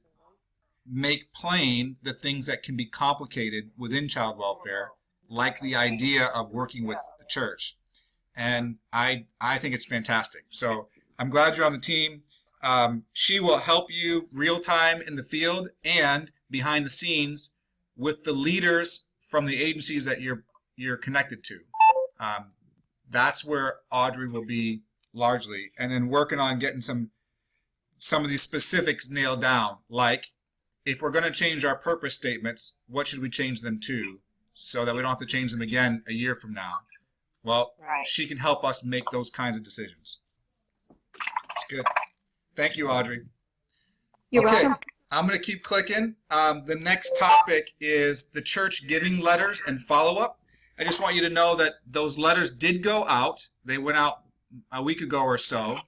make plain the things that can be complicated within child welfare, like the idea of working with the church. And I think it's fantastic. So I'm glad you're on the team. She will help you real time in the field and behind the scenes with the leaders from the agencies that you're connected to. That's where Audrey will be largely, and then working on getting some of these specifics nailed down, like if we're going to change our purpose statements, what should we change them to so that we don't have to change them again a year from now? Well, She can help us make those kinds of decisions. It's good. Thank you, Audrey. You're welcome. I'm going to keep clicking. The next topic is the church giving letters and follow-up. I just want you to know that those letters did go out. They went out a week ago or so.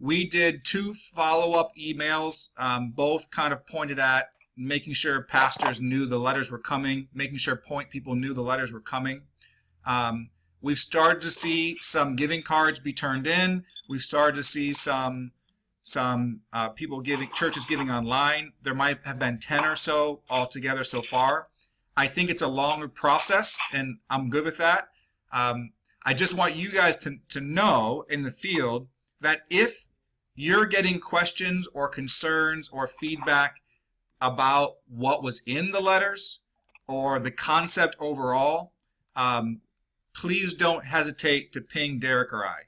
We did 2 follow-up emails, both kind of pointed at making sure pastors knew the letters were coming, making sure point people knew the letters were coming. We've started to see some giving cards be turned in. We've started to see some people giving, churches giving online. There might have been 10 or so altogether so far. I think it's a longer process, and I'm good with that. I just want you guys to know in the field that if you're getting questions or concerns or feedback about what was in the letters or the concept overall, please don't hesitate to ping Derek or I.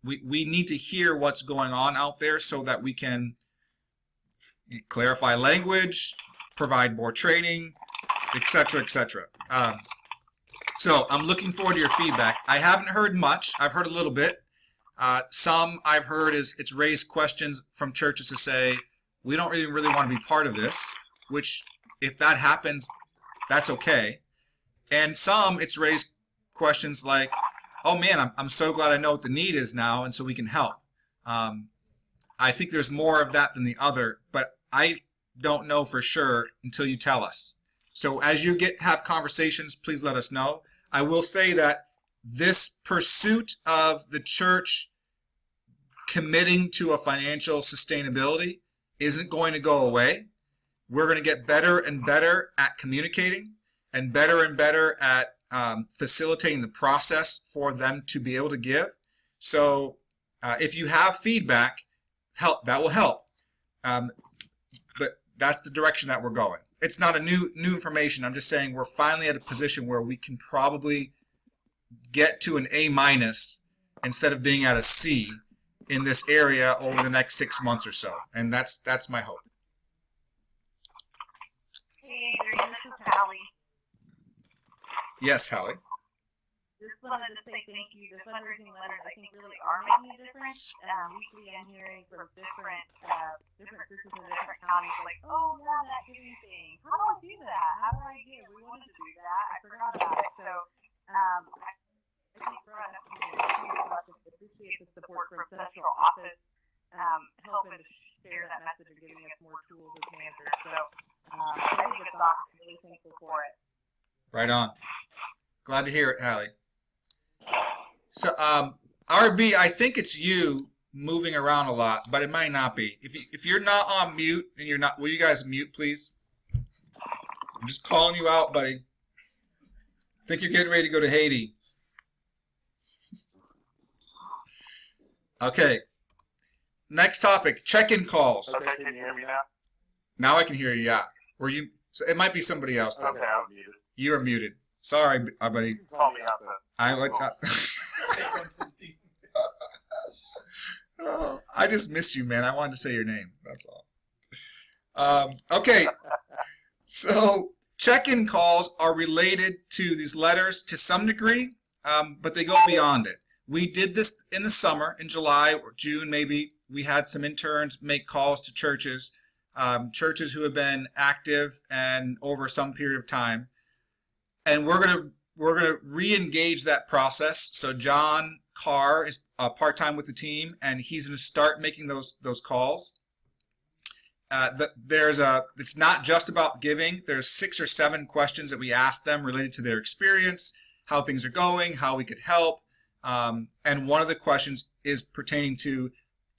We need to hear what's going on out there so that we can clarify language, provide more training, etc., etc. So I'm looking forward to your feedback. I haven't heard much. I've heard a little bit. Some I've heard is it's raised questions from churches to say, we don't really want to be part of this, which if that happens, that's okay. And some it's raised questions like, oh man, I'm so glad I know what the need is now, and so we can help. I think there's more of that than the other, but I don't know for sure until you tell us. So as you have conversations, please let us know. I will say that this pursuit of the church committing to a financial sustainability isn't going to go away. We're going to get better and better at communicating and better at facilitating the process for them to be able to give. So if you have feedback, that will help. But that's the direction that we're going. It's not a new information. I'm just saying we're finally at a position where we can probably get to an A- instead of being at a C in this area over the next 6 months or so. And that's my hope. Hey, Adrian, this is Hallie. Yes, Hallie. Just wanted to say thank you. The fundraising letters, I think, really are making a difference. Weekly, I'm hearing from different churches in different counties, like, oh, yeah, that giving thing. How do I do that? How do I give? We wanted to do that. I forgot about it. So, I think for us, appreciate the support from central office, helping to share that message and giving us more tools as managers. So, I think it's awesome. I'm really thankful for it. Right on. Glad to hear it, Hallie. So, RB, I think it's you moving around a lot, but it might not be. If you're not on mute and you're not, will you guys mute, please? I'm just calling you out, buddy. I think you're getting ready to go to Haiti. Okay. Next topic, check-in calls. Okay, can you hear me now? Now I can hear you, yeah. Were you? So it might be somebody else, though. Okay, I was muted. You are muted. Sorry, buddy. Call me out there. I would. Oh, I just missed you, man. I wanted to say your name. That's all. Okay. So check-in calls are related to these letters to some degree, but they go beyond it. We did this in the summer, in July or June maybe. We had some interns make calls to churches, churches who have been active and over some period of time. And we're gonna re-engage that process. So John Carr is part-time with the team, and he's gonna start making those calls. It's not just about giving. There's 6 or 7 questions that we ask them related to their experience, how things are going, how we could help. And one of the questions is pertaining to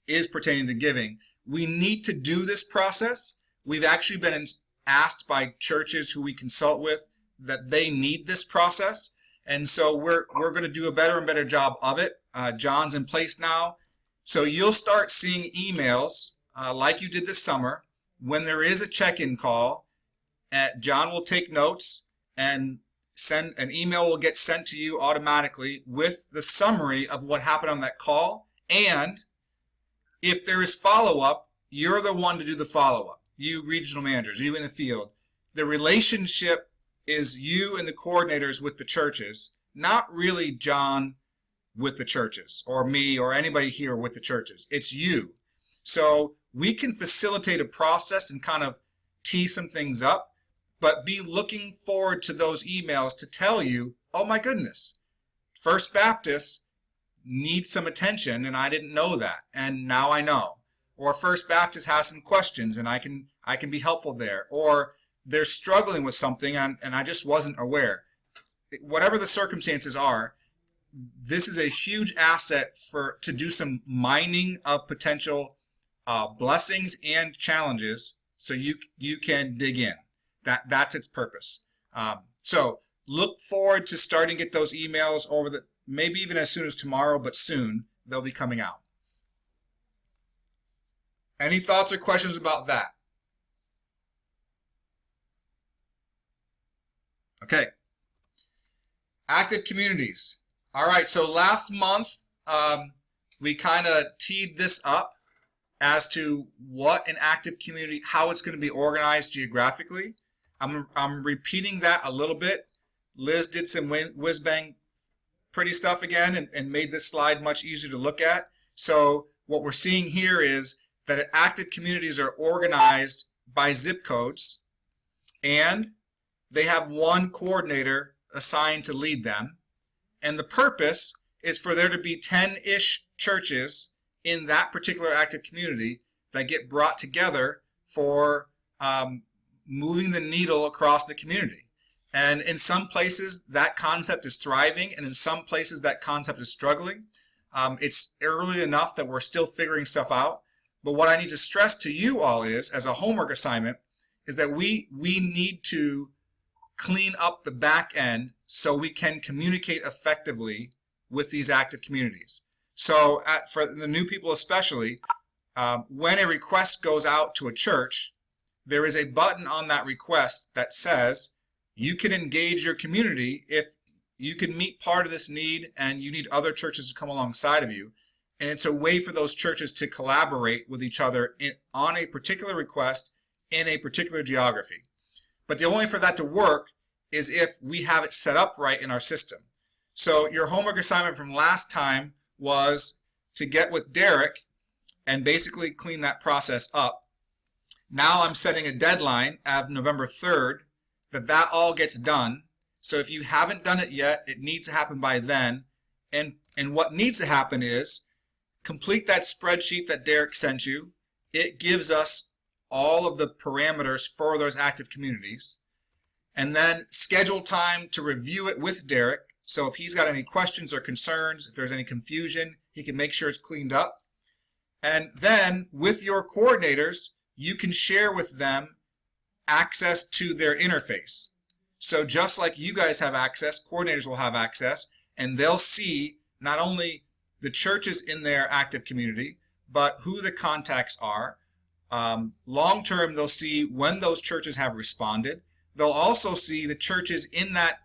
giving. We need to do this process. We've actually been asked by churches who we consult with that they need this process. And so we're going to do a better and better job of it. John's in place now. So you'll start seeing emails like you did this summer. When there is a check-in call, John will take notes and send an email will get sent to you automatically with the summary of what happened on that call. And if there is follow-up, you're the one to do the follow-up. You regional managers, you in the field. The relationship is you and the coordinators with the churches, not really John with the churches or me or anybody here with the churches. It's you. So we can facilitate a process and kind of tee some things up, but be looking forward to those emails to tell you, oh my goodness, First Baptist needs some attention and I didn't know that, and now I know. Or First Baptist has some questions and I can be helpful there. Or they're struggling with something and I just wasn't aware. Whatever the circumstances are, this is a huge asset to do some mining of potential blessings and challenges, so you can dig in. That's its purpose. So look forward to starting to get those emails over maybe even as soon as tomorrow, but soon they'll be coming out. Any thoughts or questions about that? Okay. Active communities. All right, so last month we kind of teed this up as to what an active community, how it's going to be organized geographically. I'm repeating that a little bit. Liz did some whiz-bang pretty stuff again and made this slide much easier to look at. So what we're seeing here is that active communities are organized by zip codes, and they have one coordinator assigned to lead them. And the purpose is for there to be 10-ish churches in that particular active community that get brought together for moving the needle across the community. And in some places, that concept is thriving, and in some places, that concept is struggling. It's early enough that we're still figuring stuff out. But what I need to stress to you all is, as a homework assignment, is that we need to clean up the back end so we can communicate effectively with these active communities. So for the new people especially, when a request goes out to a church, there is a button on that request that says you can engage your community if you can meet part of this need and you need other churches to come alongside of you. And it's a way for those churches to collaborate with each other on a particular request in a particular geography. But the only way for that to work is if we have it set up right in our system. So your homework assignment from last time was to get with Derek and basically clean that process up. Now I'm setting a deadline of November 3rd that all gets done. So if you haven't done it yet, it needs to happen by then. And what needs to happen is complete that spreadsheet that Derek sent you. It gives us all of the parameters for those active communities. And then schedule time to review it with Derek. So if he's got any questions or concerns, if there's any confusion, he can make sure it's cleaned up. And then with your coordinators, you can share with them access to their interface. So just like you guys have access, coordinators will have access, and they'll see not only the churches in their active community, but who the contacts are. Long term, they'll see when those churches have responded. They'll also see the churches in that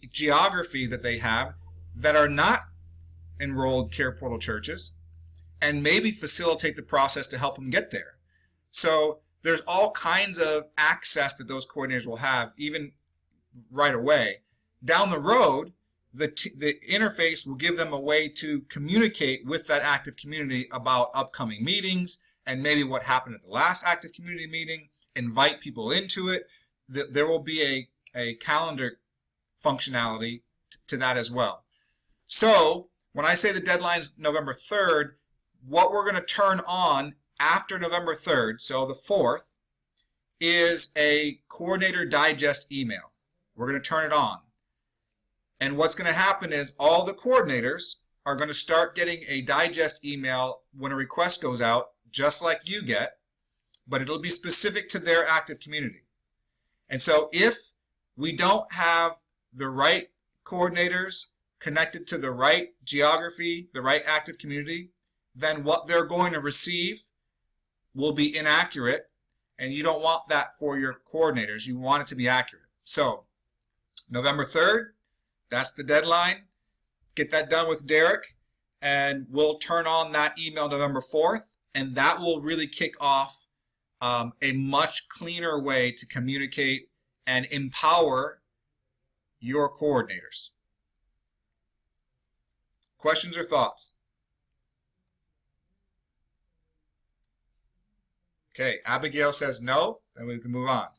geography that they have that are not enrolled CarePortal churches, and maybe facilitate the process to help them get there. So there's all kinds of access that those coordinators will have even right away. Down the road, the interface will give them a way to communicate with that active community about upcoming meetings and maybe what happened at the last active community meeting, invite people into it. There will be a calendar functionality to that as well. So when I say the deadline's November 3rd, what we're going to turn on after November 3rd, so the 4th, is a coordinator digest email. We're going to turn it on. And what's going to happen is all the coordinators are going to start getting a digest email when a request goes out, just like you get, but it'll be specific to their active community. And so if we don't have the right coordinators connected to the right geography, the right active community, then what they're going to receive will be inaccurate, and you don't want that for your coordinators. You want it to be accurate. So November 3rd, that's the deadline. Get that done with Derek, and we'll turn on that email November 4th, and that will really kick off a much cleaner way to communicate and empower your coordinators. Questions or thoughts? Okay, Abigail says no. then we can move on.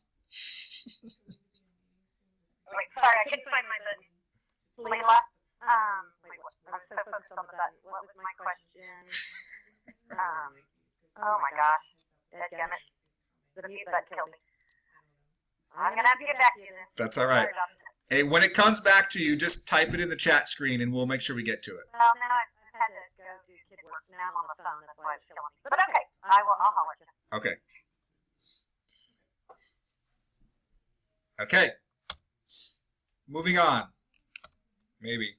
Wait, sorry, I couldn't find my button. Leila, wait, what? I was so focused on the button. What was my question? Oh my gosh. Dadgummit. The mute button killed me. I'm gonna have to get back to you then. That's all right. Sorry about that. Hey, when it comes back to you, just type it in the chat screen and we'll make sure we get to it. Well, now I've had to go do kid work. Now I'm on the phone. That's why it's killing me. But okay, I'll holler at you. Okay. Okay. Moving on. Maybe.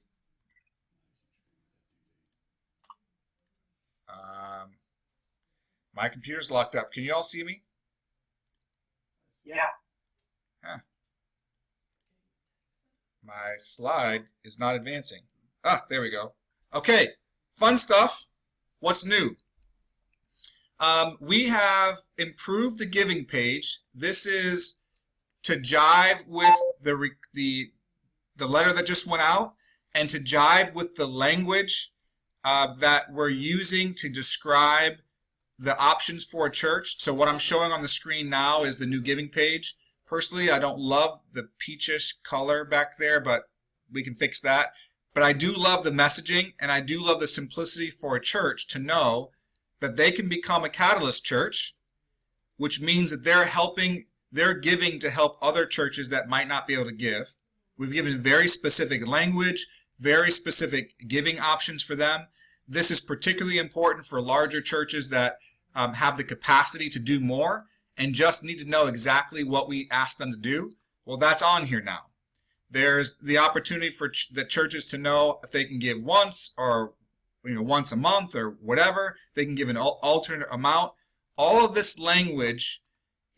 My computer's locked up. Can you all see me? Yeah. Huh. My slide is not advancing. Ah, there we go. Okay, fun stuff. What's new? We have improved the giving page. This is to jive with the letter that just went out and to jive with the language that we're using to describe the options for a church. So what I'm showing on the screen now is the new giving page. Personally, I don't love the peachish color back there, but we can fix that. But I do love the messaging, and I do love the simplicity for a church to know that they can become a catalyst church, which means that they're giving to help other churches that might not be able to give. We've given very specific language, very specific giving options for them. This is particularly important for larger churches that have the capacity to do more and just need to know exactly what we ask them to do. Well, that's on here now. There's the opportunity for the churches to know if they can give once or once a month or whatever. They can give an alternate amount. All of this language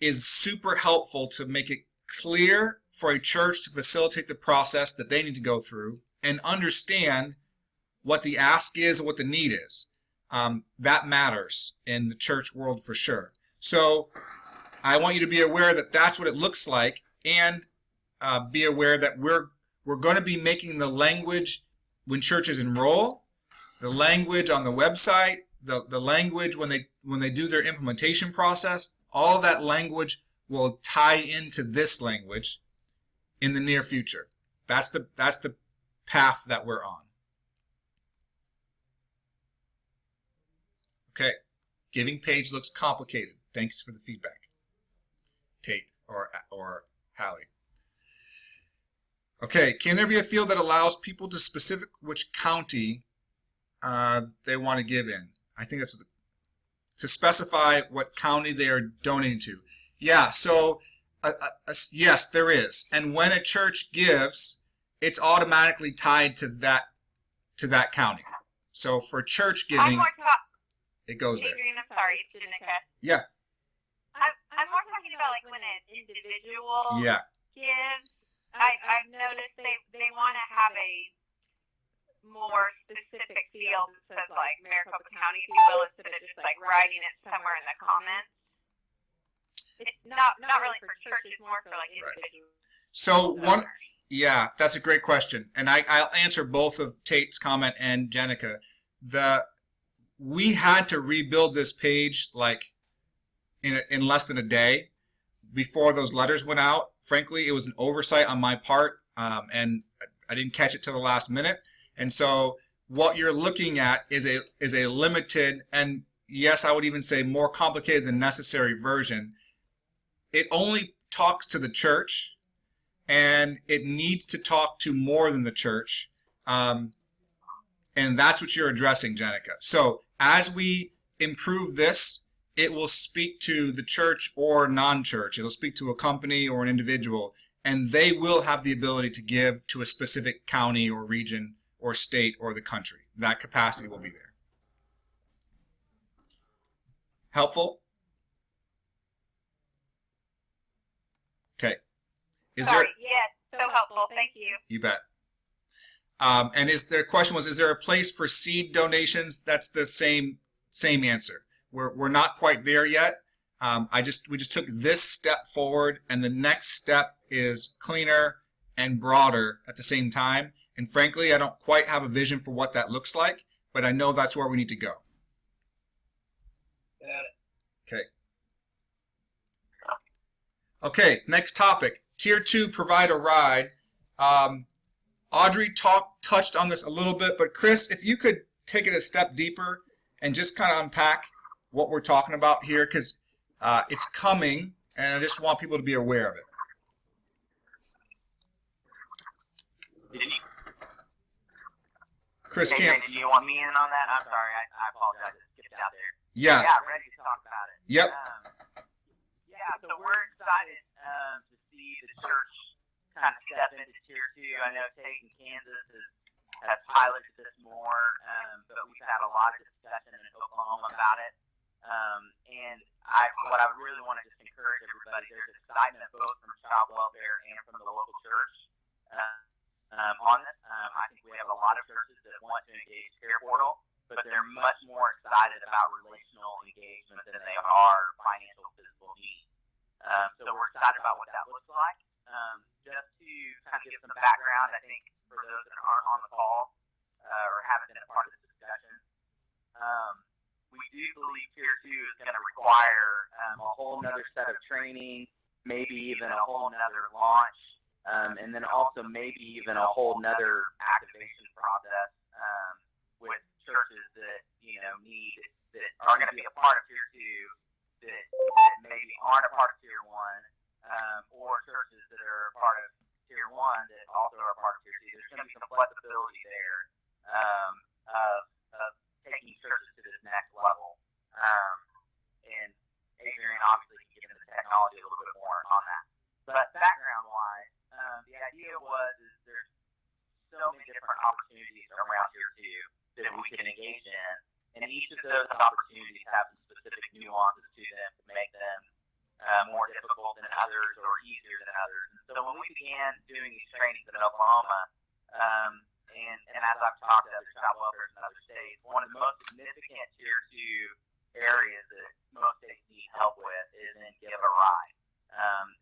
is super helpful to make it clear for a church to facilitate the process that they need to go through and understand what the ask is and what the need is. That matters in the church world for sure. So I want you to be aware that that's what it looks like, and be aware that we're going to be making the language when churches enroll, the language on the website, the language when they do their implementation process. All of that language will tie into this language in the near future. That's the path that we're on. Okay, giving page looks complicated. Thanks for the feedback, Tate or Hallie. Okay, can there be a field that allows people to specify which county they want to give in? I think that's to specify what county they are donating to. Yeah, so yes, there is. And when a church gives, it's automatically tied to that county. So for church giving, it goes there. Adrian, I'm sorry, it's Jenica. Yeah. I'm more talking about like when an individual gives. I've noticed they want to have a more specific field that says like Maricopa County, if you will, instead of just like writing it somewhere in the comments. It's not really for churches, more for like individuals. So that's a great question, and I'll answer both of Tate's comment and Jenica. We had to rebuild this page like in less than a day before those letters went out. Frankly, it was an oversight on my part, and I didn't catch it till the last minute. And so what you're looking at is a limited, and yes, I would even say more complicated than necessary version. It only talks to the church, and it needs to talk to more than the church. And that's what you're addressing, Jenica. So as we improve this, it will speak to the church or non-church. It'll speak to a company or an individual, and they will have the ability to give to a specific county or region or state or the country. That capacity will be there. Helpful? Okay. Yes, so helpful. Thank you. You bet. And their question was, is there a place for seed donations? That's the same answer. We're not quite there yet. We just took this step forward, and the next step is cleaner and broader at the same time. And frankly, I don't quite have a vision for what that looks like, but I know that's where we need to go. Got it. Okay. Okay, next topic. Tier 2, provide a ride. Audrey touched on this a little bit, but Chris, if you could take it a step deeper and just kind of unpack what we're talking about here, because it's coming, and I just want people to be aware of it. Chris Adrian, can't. did you want me in on that? I'm sorry, I apologize. I skipped out there. Yeah. Yeah, I'm ready to talk about it. Yep. Yeah, so we're excited to see the church kind of step into Tier 2. I know Tate in Kansas has piloted this more, but we've had a lot of discussion in Oklahoma about it. And what I really want to just encourage everybody, there's excitement both from child welfare and from the local church on this. I think we have a lot of churches that want to engage CarePortal, but they're much more excited about relational engagement than they are financial physical needs. So we're excited about what that looks like. Just to kind of give some background, I think for those that aren't on the call or haven't been a part of this discussion, we do believe Tier 2 is going to require a whole nother set of training, maybe even a whole nother launch, and then also maybe even a whole nother activation process with churches that that are going to be a part of Tier 2 that maybe aren't a part of Tier 1, or churches that are a part of Tier 1 that also are a part of Tier 2. There's going to be some flexibility there of taking churches to this next level. And Adrian obviously can get into the technology a little bit more on that. But background-wise, the idea is there's so many different opportunities around Tier 2 that we can engage in, and each of those opportunities have some specific nuances to them to make them more difficult than others or easier than others. And so when we began doing these trainings in Oklahoma, and as I've talked to other child welfare in other states, one of the most significant Tier 2 areas that most states need help with is in Give a Ride.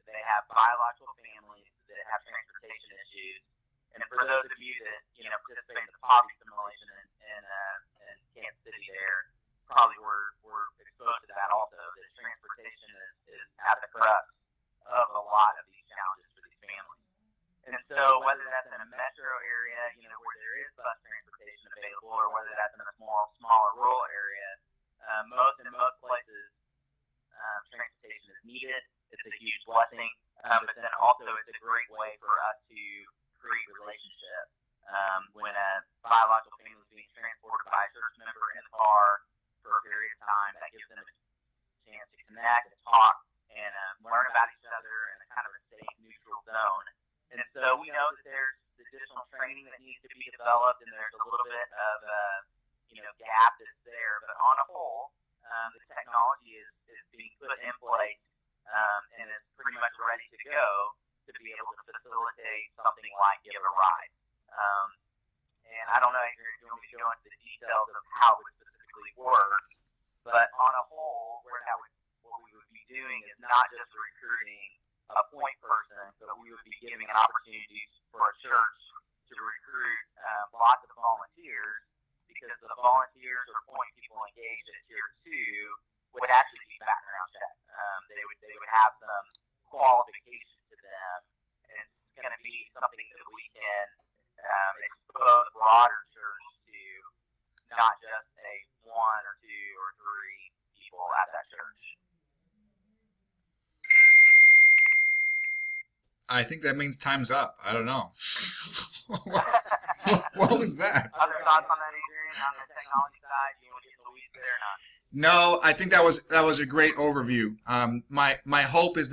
They have biological families that have transportation issues, and for those of you that participate in the poverty simulation in Kansas City, there probably were exposed to that also. That transportation is at the crux of a lot of these challenges for these families. And so whether that's in a metro area, where there is bus transportation available, or whether that's in a smaller rural area, most places transportation is needed. It's a huge blessing, but then also it's a great way for us to create relationship. When a biological family is being transported by a church member in the car for a period of time, that gives them a chance to connect and talk and learn about each other in a kind of a safe, neutral zone. And so we know that there's additional training that needs to be developed, and there's a little bit of gap that's there. But on a whole, the technology is being put in place and is pretty much ready to go to be able to facilitate something like Give a Ride. And I don't know if you're going to go into the details of how it specifically works, but on a whole, what we would be doing is not just recruiting a point person, but we would be giving an opportunity for a church to recruit lots of volunteers, because the volunteers or point people engaged at Tier 2 would actually be background checked. They would have some qualifications to them, and it's going to be something that we can expose broader church to, not just a 1 or 2 or 3 people at that church. I think that means time's up. I don't know. What was that? Other thoughts on that, Adrian, on the technology side? Do you want to get in the weeds there or not? No, I think that was a great overview. My hope is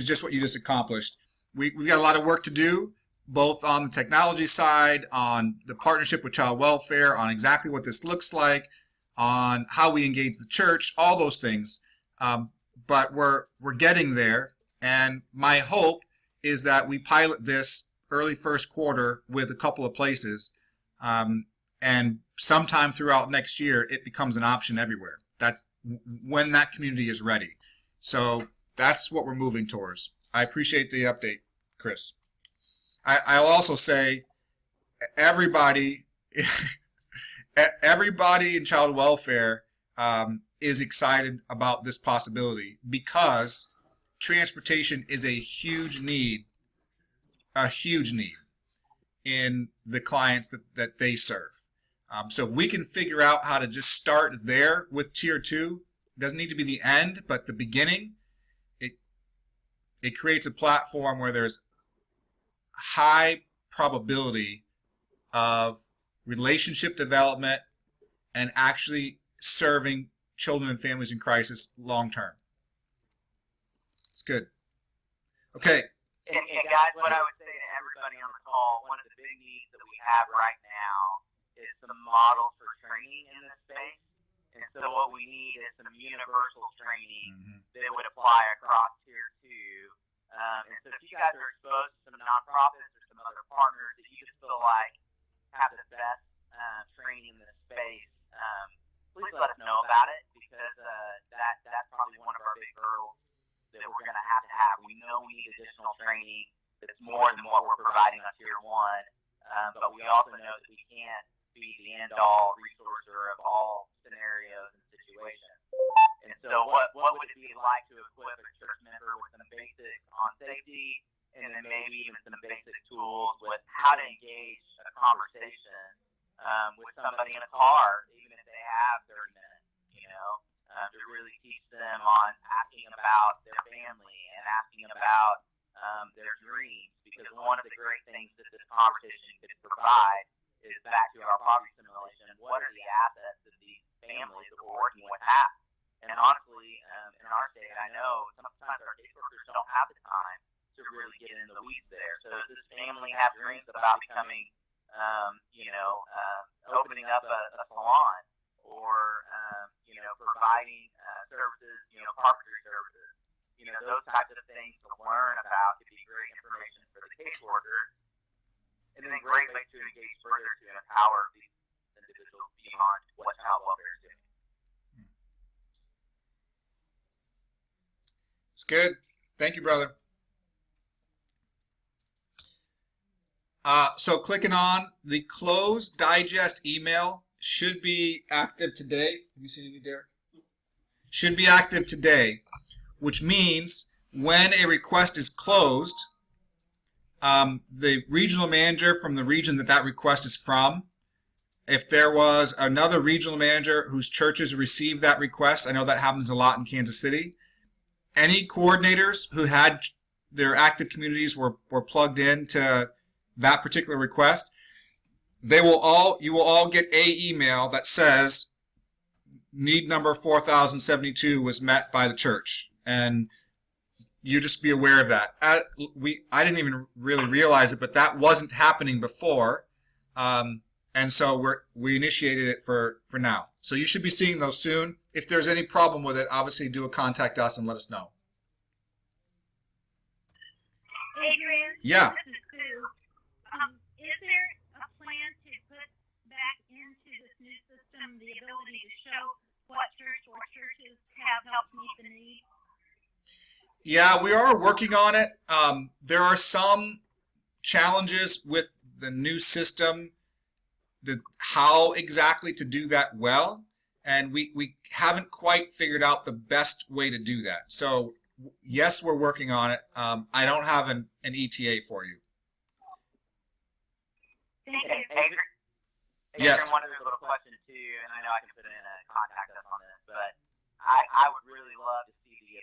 just what you just accomplished. We've got a lot of work to do, both on the technology side, on the partnership with child welfare, on exactly what this looks like, on how we engage the church, all those things. But we're getting there, and my hope is that we pilot this early first quarter with a couple of places, and sometime throughout next year, it becomes an option everywhere. That's when that community is ready. So that's what we're moving towards. I appreciate the update, Chris. I'll also say everybody in child welfare is excited about this possibility, because transportation is a huge need in the clients that they serve. So if we can figure out how to just start there with tier 2, doesn't need to be the end, but the beginning, it creates a platform where there's high probability of relationship development and actually serving children and families in crisis long term. It's good. Okay. And guys, what I would say to everybody on the call, one of the big needs that we have right now is some models for training in this space. And so what we need is some universal training that would apply across tier 2. And so if you guys are exposed to some nonprofits or some other partners that you just feel like have the best training in this space, please let us know about it, because that's probably one of our big hurdles that we're going to have to have. We know we need additional training that's more than what we're providing on tier 1, but we also know that we can't be the end-all resourcer of all scenarios and situations. And so what would it be like to equip a church member with some basics on safety, and then maybe even some basic tools with how to engage a conversation with somebody in a car, even if they have 30 minutes, to really teach them on asking about their family and asking about their dreams. Because one of the great things that this conversation could provide is, back to our poverty simulation, what are the assets that these families that we're working with have? And honestly, in our state, I know sometimes our caseworkers don't have the time to really get in the weeds there. So does this family have dreams about becoming, opening up a salon, or, providing services, carpentry services, those types of things to learn about could be great information for the caseworker, and then great way to engage further to empower these individuals beyond what child welfare is doing. It's good. Thank you, brother. So clicking on the close digest email should be active today. Have you seen any, Derek? Should be active today, which means when a request is closed, the regional manager from the region that request is from, if there was another regional manager whose churches received that request, I know that happens a lot in Kansas City, any coordinators who had their active communities were plugged into that particular request, you will all get a email that says need number 4072 was met by the church, and you just be aware of that. I didn't even really realize it, but that wasn't happening before, and so we initiated it for now. So you should be seeing those soon. If there's any problem with it, obviously contact us and let us know. Adrian? Yeah. This is Sue. Is there a plan to put back into this new system the ability to show what church or churches have helped meet the need? Yeah, we are working on it. There are some challenges with the new system, how exactly to do that well, and we haven't quite figured out the best way to do that. So yes, we're working on it. I don't have an ETA for you. Thank you. Adrian, Yes. one other little question too, and I know I can put in a contact us on this, but I would really love to see the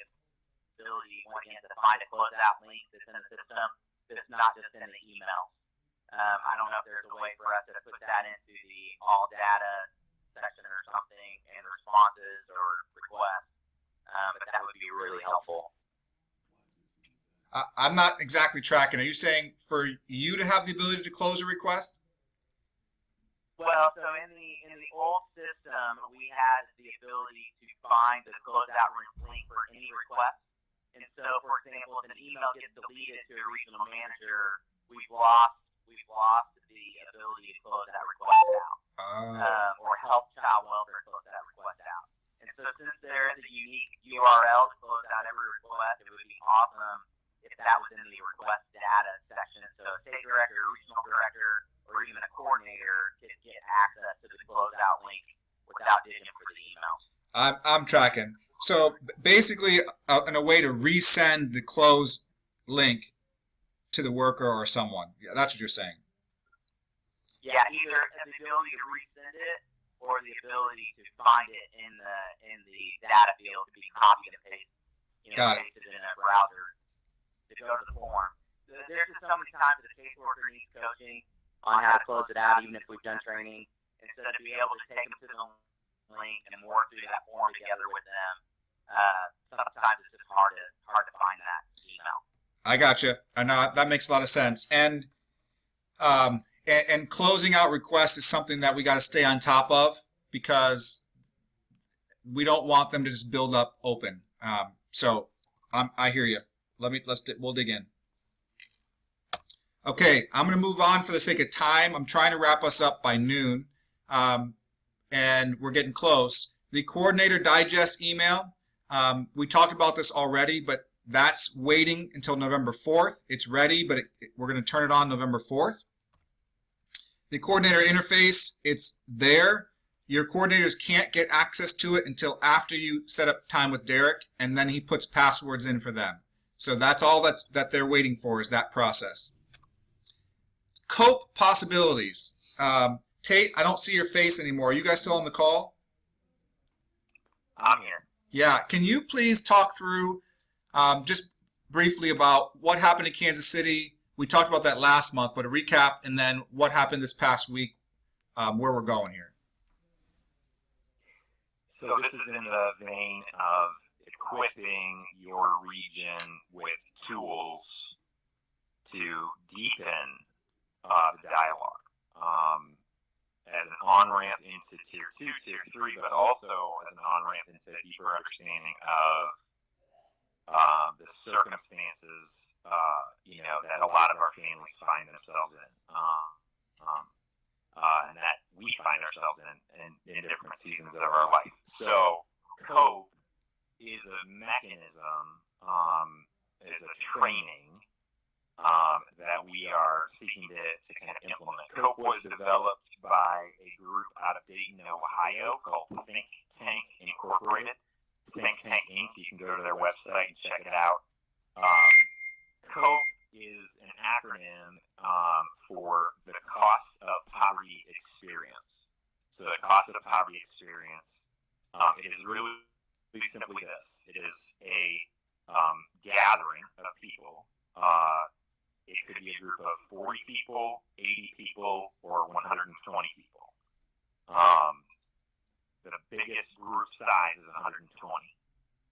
ability, once again, to find a closeout link that's in the system that's not just in the email. I don't know if there's a way for us to put that into the all data section or something, and responses or requests, but that would be really helpful. I'm not exactly tracking. Are you saying for you to have the ability to close a request? Well, so in the old system, we had the ability to find the closeout link for any request. And so, for example, if an email gets deleted to a regional manager, we've lost the ability to close that request out, or help child welfare close that request out. And so, since there is a unique URL to close out every request, it would be awesome if that was in the request data section. So, a state director, regional director, or even a coordinator could get access to the closeout link without digging for the emails. I'm tracking. So basically, in a way to resend the close link to the worker or someone. Yeah, that's what you're saying. Yeah, either the ability to resend it or the ability to find it in the data field to be copied and pasted, Got it. pasted in a browser to go to the form. There's just so many times that a caseworker needs coaching on how to close it out, even if we've done training, instead of being able to take them to the link and work through that form together with them. Sometimes it's just hard to find that email. I gotcha. I know that makes a lot of sense. And closing out requests is something that we got to stay on top of because we don't want them to just build up open. So I hear you. We'll dig in. Okay, I'm going to move on for the sake of time. I'm trying to wrap us up by noon, and we're getting close. The coordinator digest email, we talked about this already, but that's waiting until November 4th. It's ready, but we're going to turn it on November 4th. The coordinator interface, it's there. Your coordinators can't get access to it until after you set up time with Derek, and then he puts passwords in for them. So that's all that they're waiting for is that process. COPE possibilities. Tate, I don't see your face anymore. Are you guys still on the call? I'm here. Yeah. Can you please talk through just briefly about what happened in Kansas City? We talked about that last month, but a recap, and then what happened this past week, where we're going here. So this is in the vein of equipping your region with tools to deepen the dialogue as an on-ramp into Tier 2, Tier 3, but also as an on-ramp into a deeper understanding of the circumstances that a lot of our families find themselves in, and that we find ourselves in different seasons of our life. So COPE is a mechanism, is a training that we are seeking to kind of implement. COPE was developed by a group out of Dayton, Ohio called Think Tank Incorporated. Think Tank Inc. You can go to their website and check it out. COPE is an acronym for the cost of poverty experience. So the cost of poverty experience, it is really simply this. It is a gathering of people. It could be a group of 40 people, 80 people, or 120 people. The biggest group size is 120.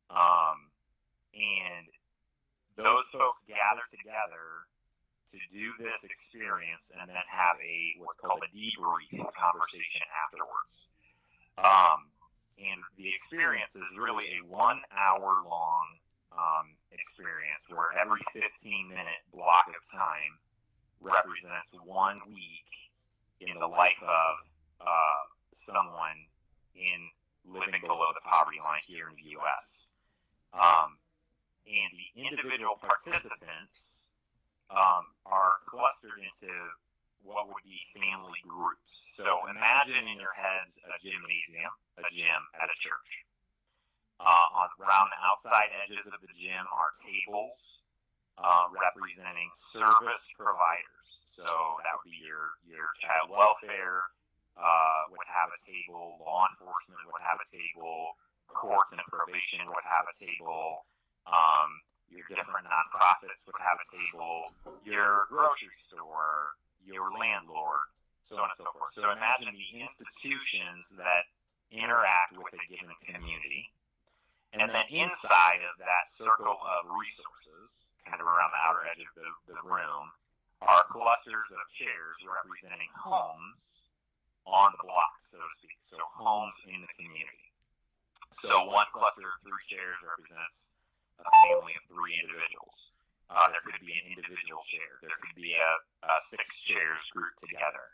And those folks gather together to do this experience and then have what's called a debrief conversation afterwards. And the experience is really a 1 hour long experience where every 15-minute block of time represents 1 week in the life of someone living below the poverty line here in the U.S. And the individual participants are clustered into what would be family groups. So imagine in your heads a gymnasium, a gym at a church. Around the outside edges of the gym are tables representing service providers. So that would be your child welfare would have a table, law enforcement would have a table, courts and probation would have a table, your different nonprofits would have a table, your grocery store, your landlord, so on and so forth. So imagine the institutions that interact with a given community. And then inside of that circle of resources, kind of around the outer edge of the room, are clusters of chairs representing homes on the block, so to speak. So homes in the community. So one cluster of 3 chairs represents a family of 3 individuals. There could be an individual chair. There could be a 6 chairs grouped together.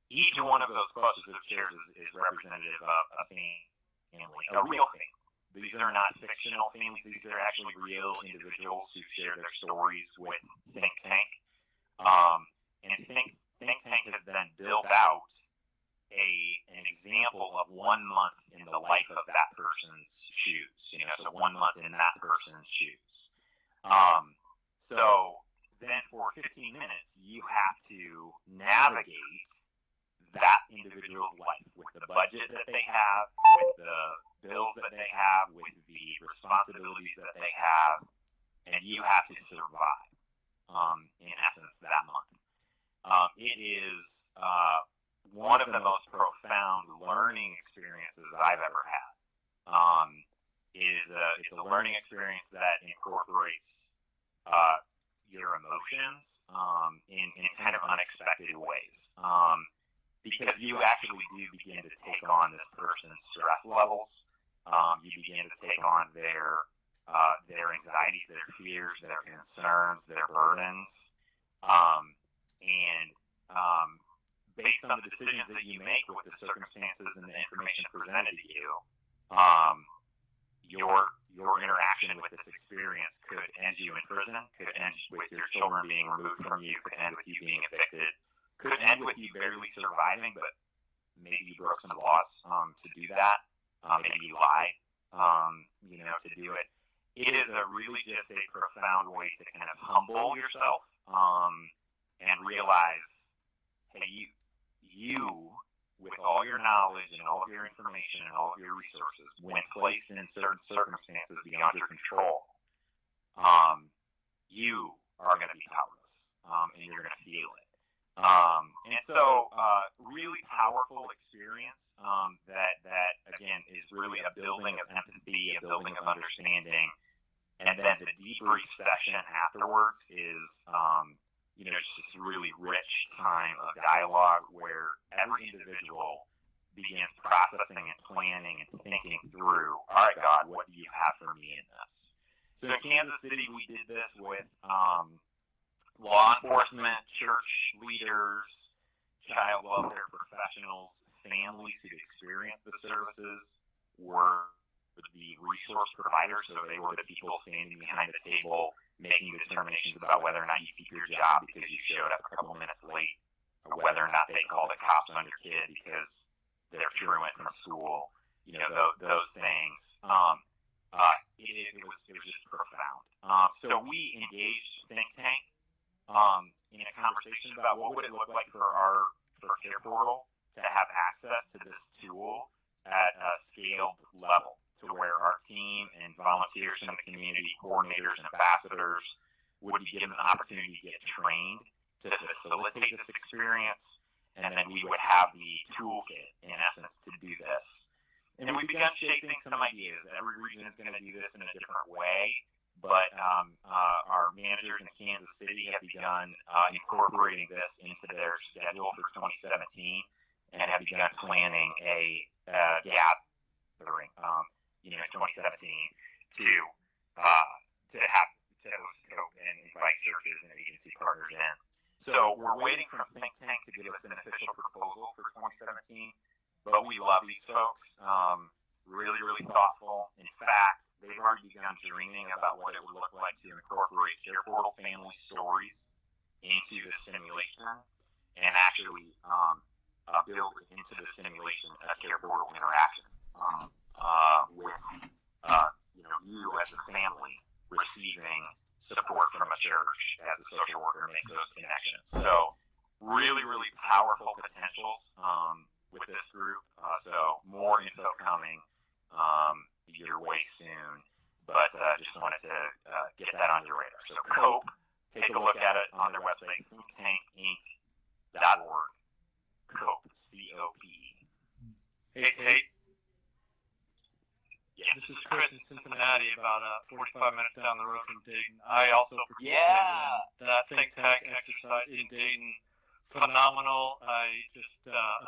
Each one of those clusters of chairs is representative of a family, a real family. These are not fictional families. These are actually real individuals who share their stories with Think Tank. And Think Tank has then built out an example of 1 month in the life of that person's shoes. So 1 month in that person's shoes. So then for 15 minutes, you have to navigate that individual's life with the budget that they have, with the bills that they have, with the responsibilities that they have, and you have to survive, in essence, that month. It is one of the most profound learning experiences I've ever had. It's a learning experience that incorporates your emotions in kind of unexpected ways. Because you actually do begin to take on this person's stress levels. You begin to take on their anxieties, their fears, their concerns, their burdens, and based on the decisions that you make with the circumstances and the information presented to you, your interaction with this experience could end you in prison, could end with your children being removed from you, could end with you being evicted, could end with you barely surviving, but maybe you broke some laws to do that. Maybe you lied, to do it. It is really just a profound way to kind of humble yourself and realize, hey, you, with all your knowledge and all of your information and all of your resources, when placed in certain circumstances beyond your control, you are going to be powerless, and you're going to feel it. And so, really powerful experience that again is really a building of empathy, a building of understanding, and then the debrief session afterwards is just this really rich time of dialogue where every individual begins processing and planning and thinking through, all right, God, what do you have for me in this? So in Kansas City, we did this with law enforcement, church leaders, child welfare professionals, families who experienced the services were the resource providers, so they were the people standing behind the table making determinations about whether or not you keep your job because you showed up a couple minutes late, or whether or not they called the cops on your kid because they're truant from school, those things. It was just profound. So we engaged Think Tank in a conversation about what would it look like for CarePortal to have access to this tool at a scaled level, to where our team and volunteers in the community, coordinators and ambassadors, would be given an opportunity to get trained to facilitate this experience, and then we would have the toolkit, in essence, to do this. And then we began shaping some ideas. Every region is going to do this in a different way, but our managers in Kansas City have begun incorporating this into their schedule for 2017 and have begun planning a gathering, in 2017 to host COPE and invite churches and agency partners in. So we're waiting for a think tank to give us an official proposal for 2017, but we love these folks. Really, really thoughtful. In fact, they've already begun dreaming about what it would look like to incorporate CarePortal family stories into the simulation and actually build into the simulation a CarePortal interaction with you as a family receiving support from a church as a social worker makes those connections. So really, really powerful potentials with this group. So more info coming your way soon, but just wanted to get that on your radar. So COPE, take a look at it on their website, thinktankinc.org. COPE, C-O-P-E. Hey, yes. this is Chris in Cincinnati, about 45 minutes down the road from Dayton. I also participated in that think tank exercise in Dayton. Phenomenal. I just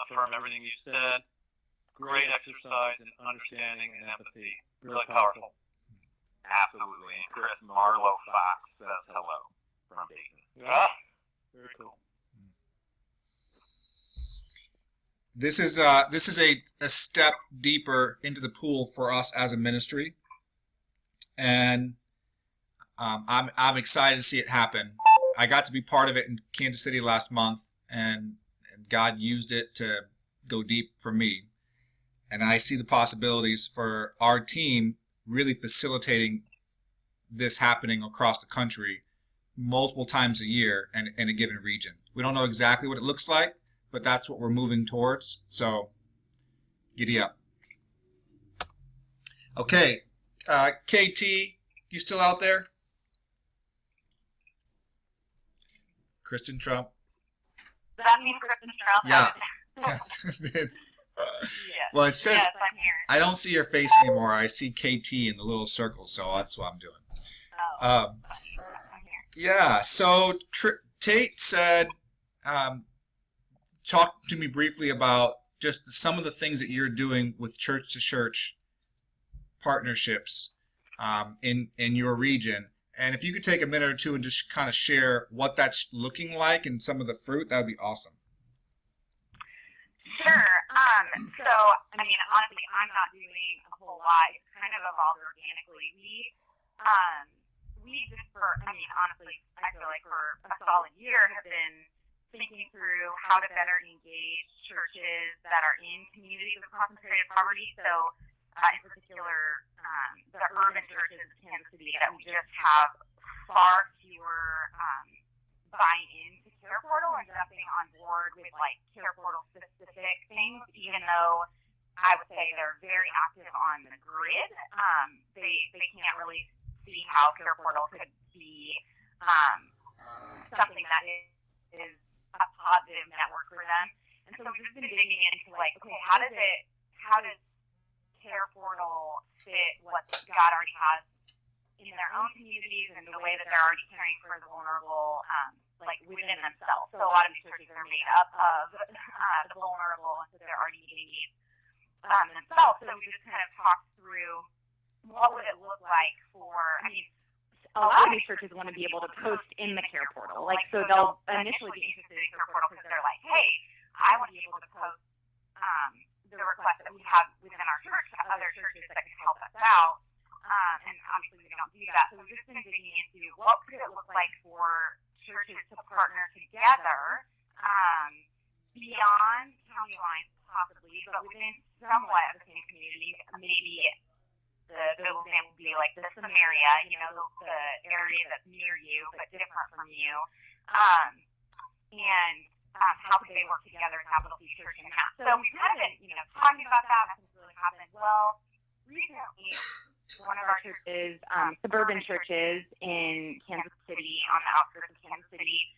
affirm everything you said. Great exercise in understanding and empathy. Really powerful. Absolutely. And Chris, Marlo Fox says hello from Dayton. Yeah. Very cool. This is a step deeper into the pool for us as a ministry, and I'm excited to see it happen. I got to be part of it in Kansas City last month, and God used it to go deep for me. And I see the possibilities for our team really facilitating this happening across the country multiple times a year and in a given region. We don't know exactly what it looks like, but that's what we're moving towards. So giddy up. Okay, KT, you still out there? Kristen Trump. Does that mean Kristen Trump? Yeah. Yes. Well, it says Yes, I'm here. I don't see your face anymore. I see KT in the little circle, so that's what I'm doing. Oh, Um, I'm here. yeah. So Tate said, talk to me briefly about just some of the things that you're doing with church-to-church partnerships in your region. And if you could take a minute or two and just kind of share what that's looking like and some of the fruit, that would be awesome. Sure. So, I mean, honestly, I'm not doing a whole lot. It's kind of evolved organically. We just honestly, I feel like for a solid year have been thinking through how to better engage churches that are in communities of concentrated poverty. So, in particular, the urban churches in Kansas City that we just have far fewer buying into CarePortal and jumping on board with like CarePortal specific things, even though I would say they're very active on the grid. They can't really see how CarePortal could be something that is a positive network for them. And so we've just been digging into like, okay, how does CarePortal fit what God already has in their own communities and the way that they're already caring for the vulnerable, like within themselves. So a lot of these churches are made up of the vulnerable, and so they're already meeting needs themselves. So we just kind of talked through what would it look like for, a lot of these churches want to be able to post in the CarePortal. Like, so they'll initially be interested in CarePortal because they're like, hey, I want to be able to post the requests that we have within our church to other churches that can help us out. And obviously we don't do that. So we've just been digging into what could it look like for churches to partner together beyond county lines possibly, but within somewhat of the same community. Maybe the biblical example would be like the Samaria, the area that's near you but different from you. And how could they work together and have a little church in that? So we've kind of been, talking about that. Nothing's really happened. Well, recently, one of our churches, suburban churches in Kansas City, on the outskirts of Kansas City,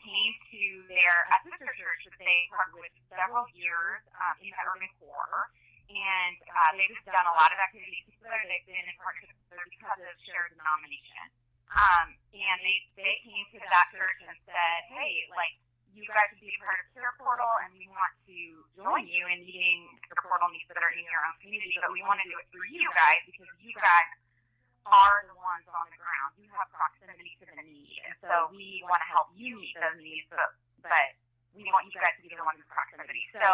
came to their sister church that they partnered with several years in the urban core. And they've just done a lot of activities together. They've been in partnership together because of shared denomination. And they came to that church and said, hey, like, you guys should be a part of CarePortal, and we want to join you in meeting CarePortal needs that are in your own community, but we want to do it for you guys because you guys are the ones on the ground. You have proximity to the need, and so we want to help you meet those needs, but we want you guys to be the ones in proximity. So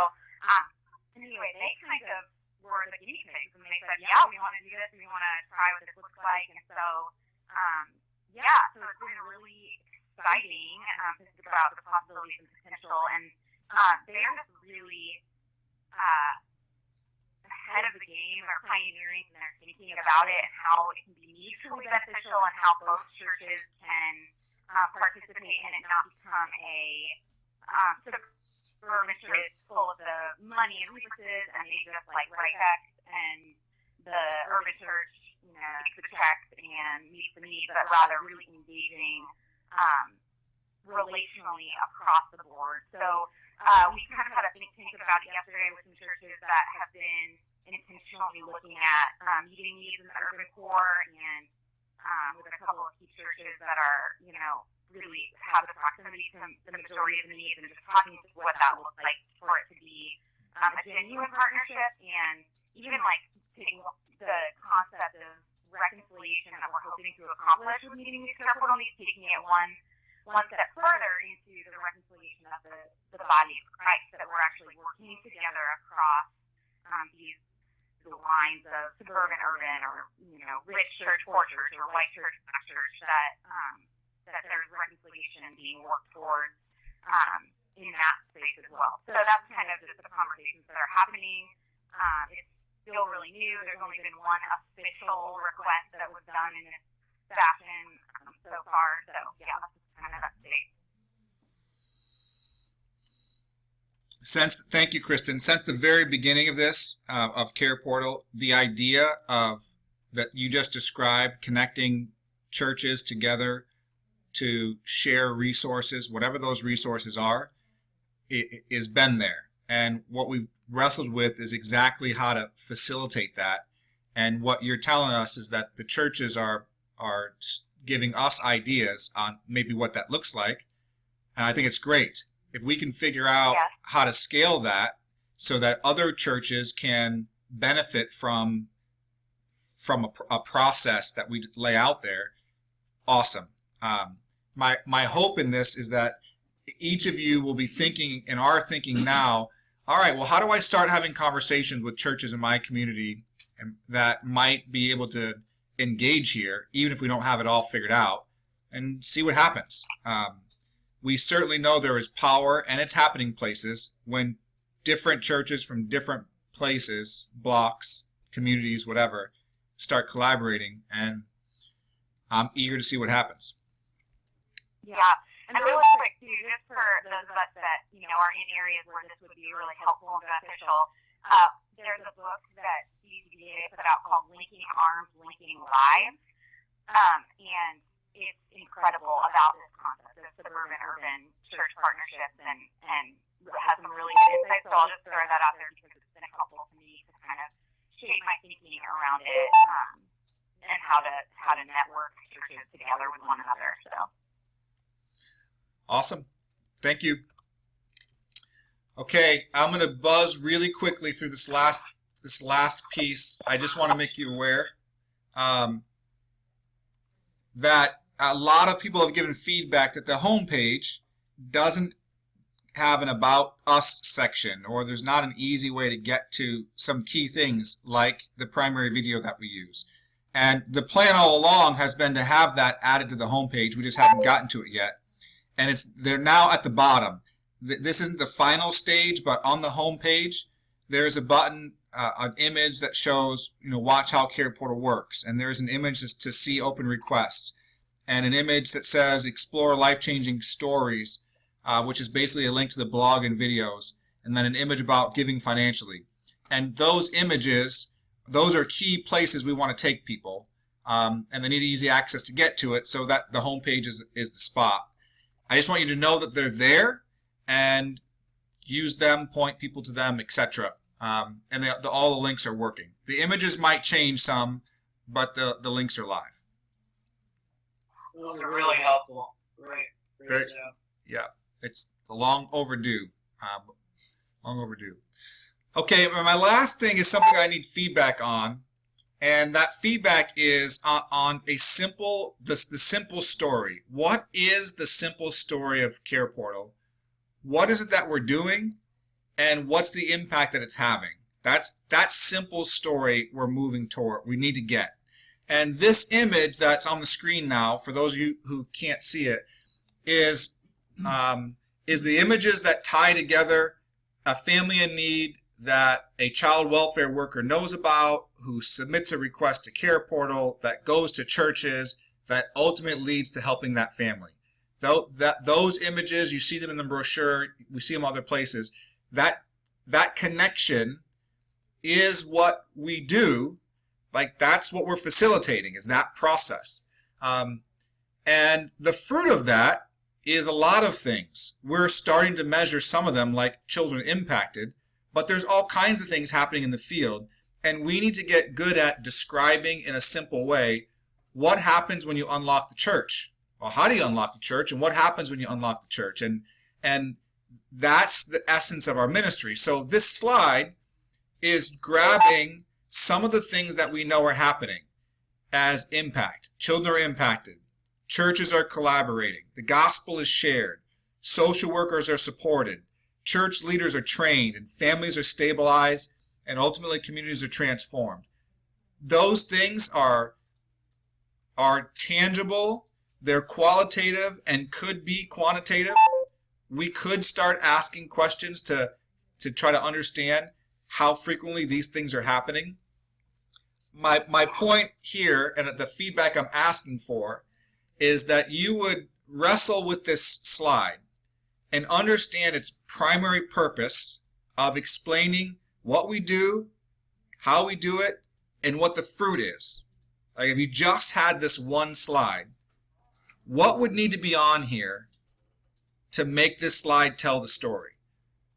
anyway, they kind of were the guinea pigs, and they said, yeah, we want to do this, we want to try what this looks like, and so so it's been really exciting to think about the possibilities and potential, and they're just really ahead of the game. They're pioneering, and they're thinking about it and how it can be mutually beneficial and how both churches can participate in it, not become a suburban church full of the money and resources, and they just like write checks, and the urban church, takes the checks and meets the needs, but rather really engaging relationally across the board. So we kind of had a think about it yesterday with some churches that have been intentionally looking at meeting needs in the urban core, and with a couple of key churches that are, really have the proximity to the majority of the needs, and just talking to what that looks like for it to be a genuine partnership, and even like taking the concept of reconciliation that we're hoping to accomplish with meeting these CarePortal needs, taking it one step further into the reconciliation of the body of Christ, that we're actually working together across the lines of suburban, urban, or rich church, poor church, or white church, black church, that there's reconciliation being worked towards in that space as well. So that's kind of just the conversations that are happening. It's still really new. There's only been one official request that was done in this fashion so far. So yeah, that's just kind of update. Thank you, Kristen. Since the very beginning of this, of CarePortal, the idea of that you just described, connecting churches together to share resources, whatever those resources are, is been there. And what we've wrestled with is exactly how to facilitate that. And what you're telling us is that the churches are giving us ideas on maybe what that looks like. And I think it's great. If we can figure out how to scale that so that other churches can benefit from a process that we lay out there, awesome. My hope in this is that each of you will be thinking and are thinking now, all right, well, how do I start having conversations with churches in my community that might be able to engage here, even if we don't have it all figured out, and see what happens. We certainly know there is power, and it's happening places, when different churches from different places, blocks, communities, whatever, start collaborating, and I'm eager to see what happens. Yeah, and really quick too, just for those of us that are in areas where this would be really helpful and beneficial, there's a book that CCDA put out called Linking Arms, Linking Lives, and it's incredible about this concept of suburban-urban church partnerships, and has some really good insights. So I'll just throw that out there because it's been helpful to me to kind of shape my thinking around it, and how to network churches together with one another. So awesome, thank you. Okay, I'm going to buzz really quickly through this last piece. I just want to make you aware that a lot of people have given feedback that the homepage doesn't have an About Us section, or there's not an easy way to get to some key things like the primary video that we use. And the plan all along has been to have that added to the homepage. We just haven't gotten to it yet. And they're now at the bottom. This isn't the final stage, but on the homepage, there's a button, an image that shows, watch how CarePortal works. And there's an image to see open requests. And an image that says explore life-changing stories, which is basically a link to the blog and videos. And then an image about giving financially. And those images, those are key places we want to take people. And they need easy access to get to it, so that the homepage is the spot. I just want you to know that they're there, and use them, point people to them, etc. And all the links are working. The images might change some, but the links are live. Those are really helpful. Great job. Yeah, it's long overdue. Long overdue. Okay, my last thing is something I need feedback on, and that feedback is on the simple story. What is the simple story of CarePortal? What is it that we're doing, and what's the impact that it's having? That's that simple story we're moving toward. We need to get. And this image that's on the screen now, for those of you who can't see it, is the images that tie together a family in need that a child welfare worker knows about, who submits a request to CarePortal, that goes to churches, that ultimately leads to helping that family. Those images, you see them in the brochure, we see them other places, that connection is what we do. Like, that's what we're facilitating, is that process. And the fruit of that is a lot of things. We're starting to measure some of them, like children impacted, but there's all kinds of things happening in the field, and we need to get good at describing in a simple way what happens when you unlock the church. Well, how do you unlock the church, and what happens when you unlock the church? And that's the essence of our ministry. So this slide is grabbing some of the things that we know are happening as impact. Children are impacted. Churches are collaborating. The gospel is shared. Social workers are supported. Church leaders are trained, and families are stabilized, and ultimately communities are transformed. Those things are tangible, they're qualitative, and could be quantitative. We could start asking questions to try to understand how frequently these things are happening. My point here, and the feedback I'm asking for, is that you would wrestle with this slide and understand its primary purpose of explaining what we do, how we do it, and what the fruit is. Like if you just had this one slide, what would need to be on here to make this slide tell the story?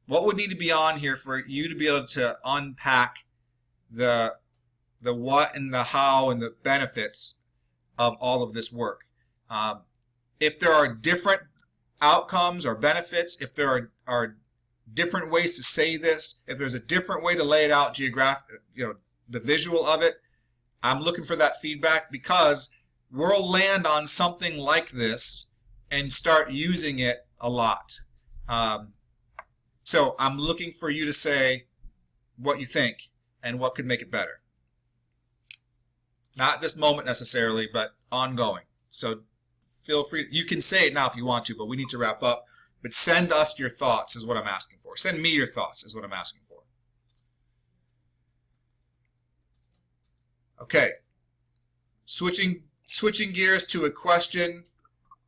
What would need to be on here for you to be able to unpack the what and the how and the benefits of all of this work? If there are different outcomes or benefits, if there are different ways to say this, if there's a different way to lay it out the visual of it, I'm looking for that feedback, because we'll land on something like this and start using it a lot. So I'm looking for you to say what you think and what could make it better. Not this moment necessarily, but ongoing. So feel free. You can say it now if you want to, but we need to wrap up. But send us your thoughts is what I'm asking for. Send me your thoughts is what I'm asking for. Okay. Switching gears to a question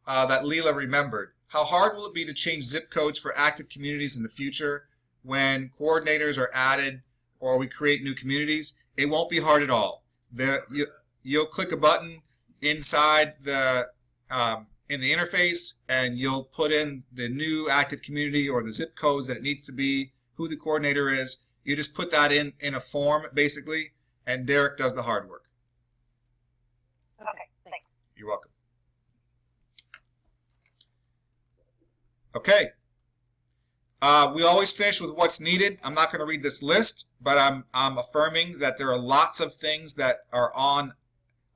that Leela remembered. How hard will it be to change zip codes for active communities in the future when coordinators are added or we create new communities? It won't be hard at all. You'll click a button inside in the interface, and you'll put in the new active community or the zip codes that it needs to be, who the coordinator is. You just put that in a form, basically, and Derek does the hard work. Okay, thanks. You're welcome. Okay. We always finish with what's needed. I'm not going to read this list, but I'm affirming that there are lots of things that are on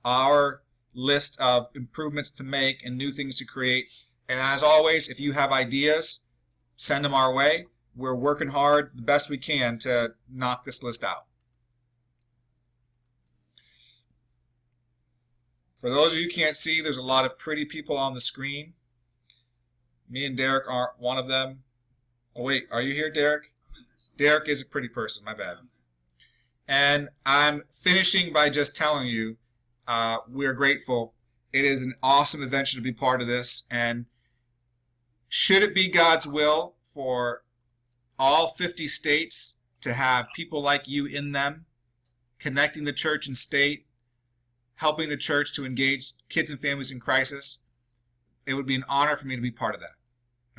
our list of improvements to make and new things to create. And as always, if you have ideas, send them our way. We're working hard the best we can to knock this list out. For those of you who can't see, there's a lot of pretty people on the screen. Me and Derek aren't one of them. Oh, wait, are you here, Derek? Derek is a pretty person, my bad. And I'm finishing by just telling you, we're grateful. It is an awesome adventure to be part of this. And should it be God's will for all 50 states to have people like you in them, connecting the church and state, helping the church to engage kids and families in crisis, it would be an honor for me to be part of that.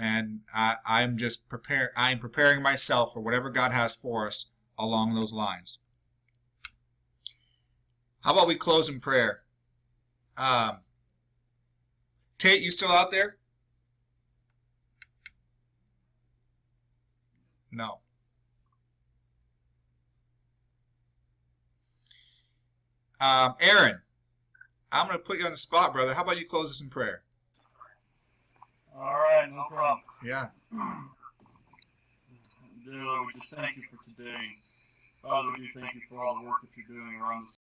And I'm just preparing myself for whatever God has for us along those lines. How about we close in prayer? Tate, you still out there? No. Aaron, I'm going to put you on the spot, brother. How about you close us in prayer? All right, no problem. Yeah. Dear Lord, we just thank you for today. Father, we do thank you for all the work that you're doing around the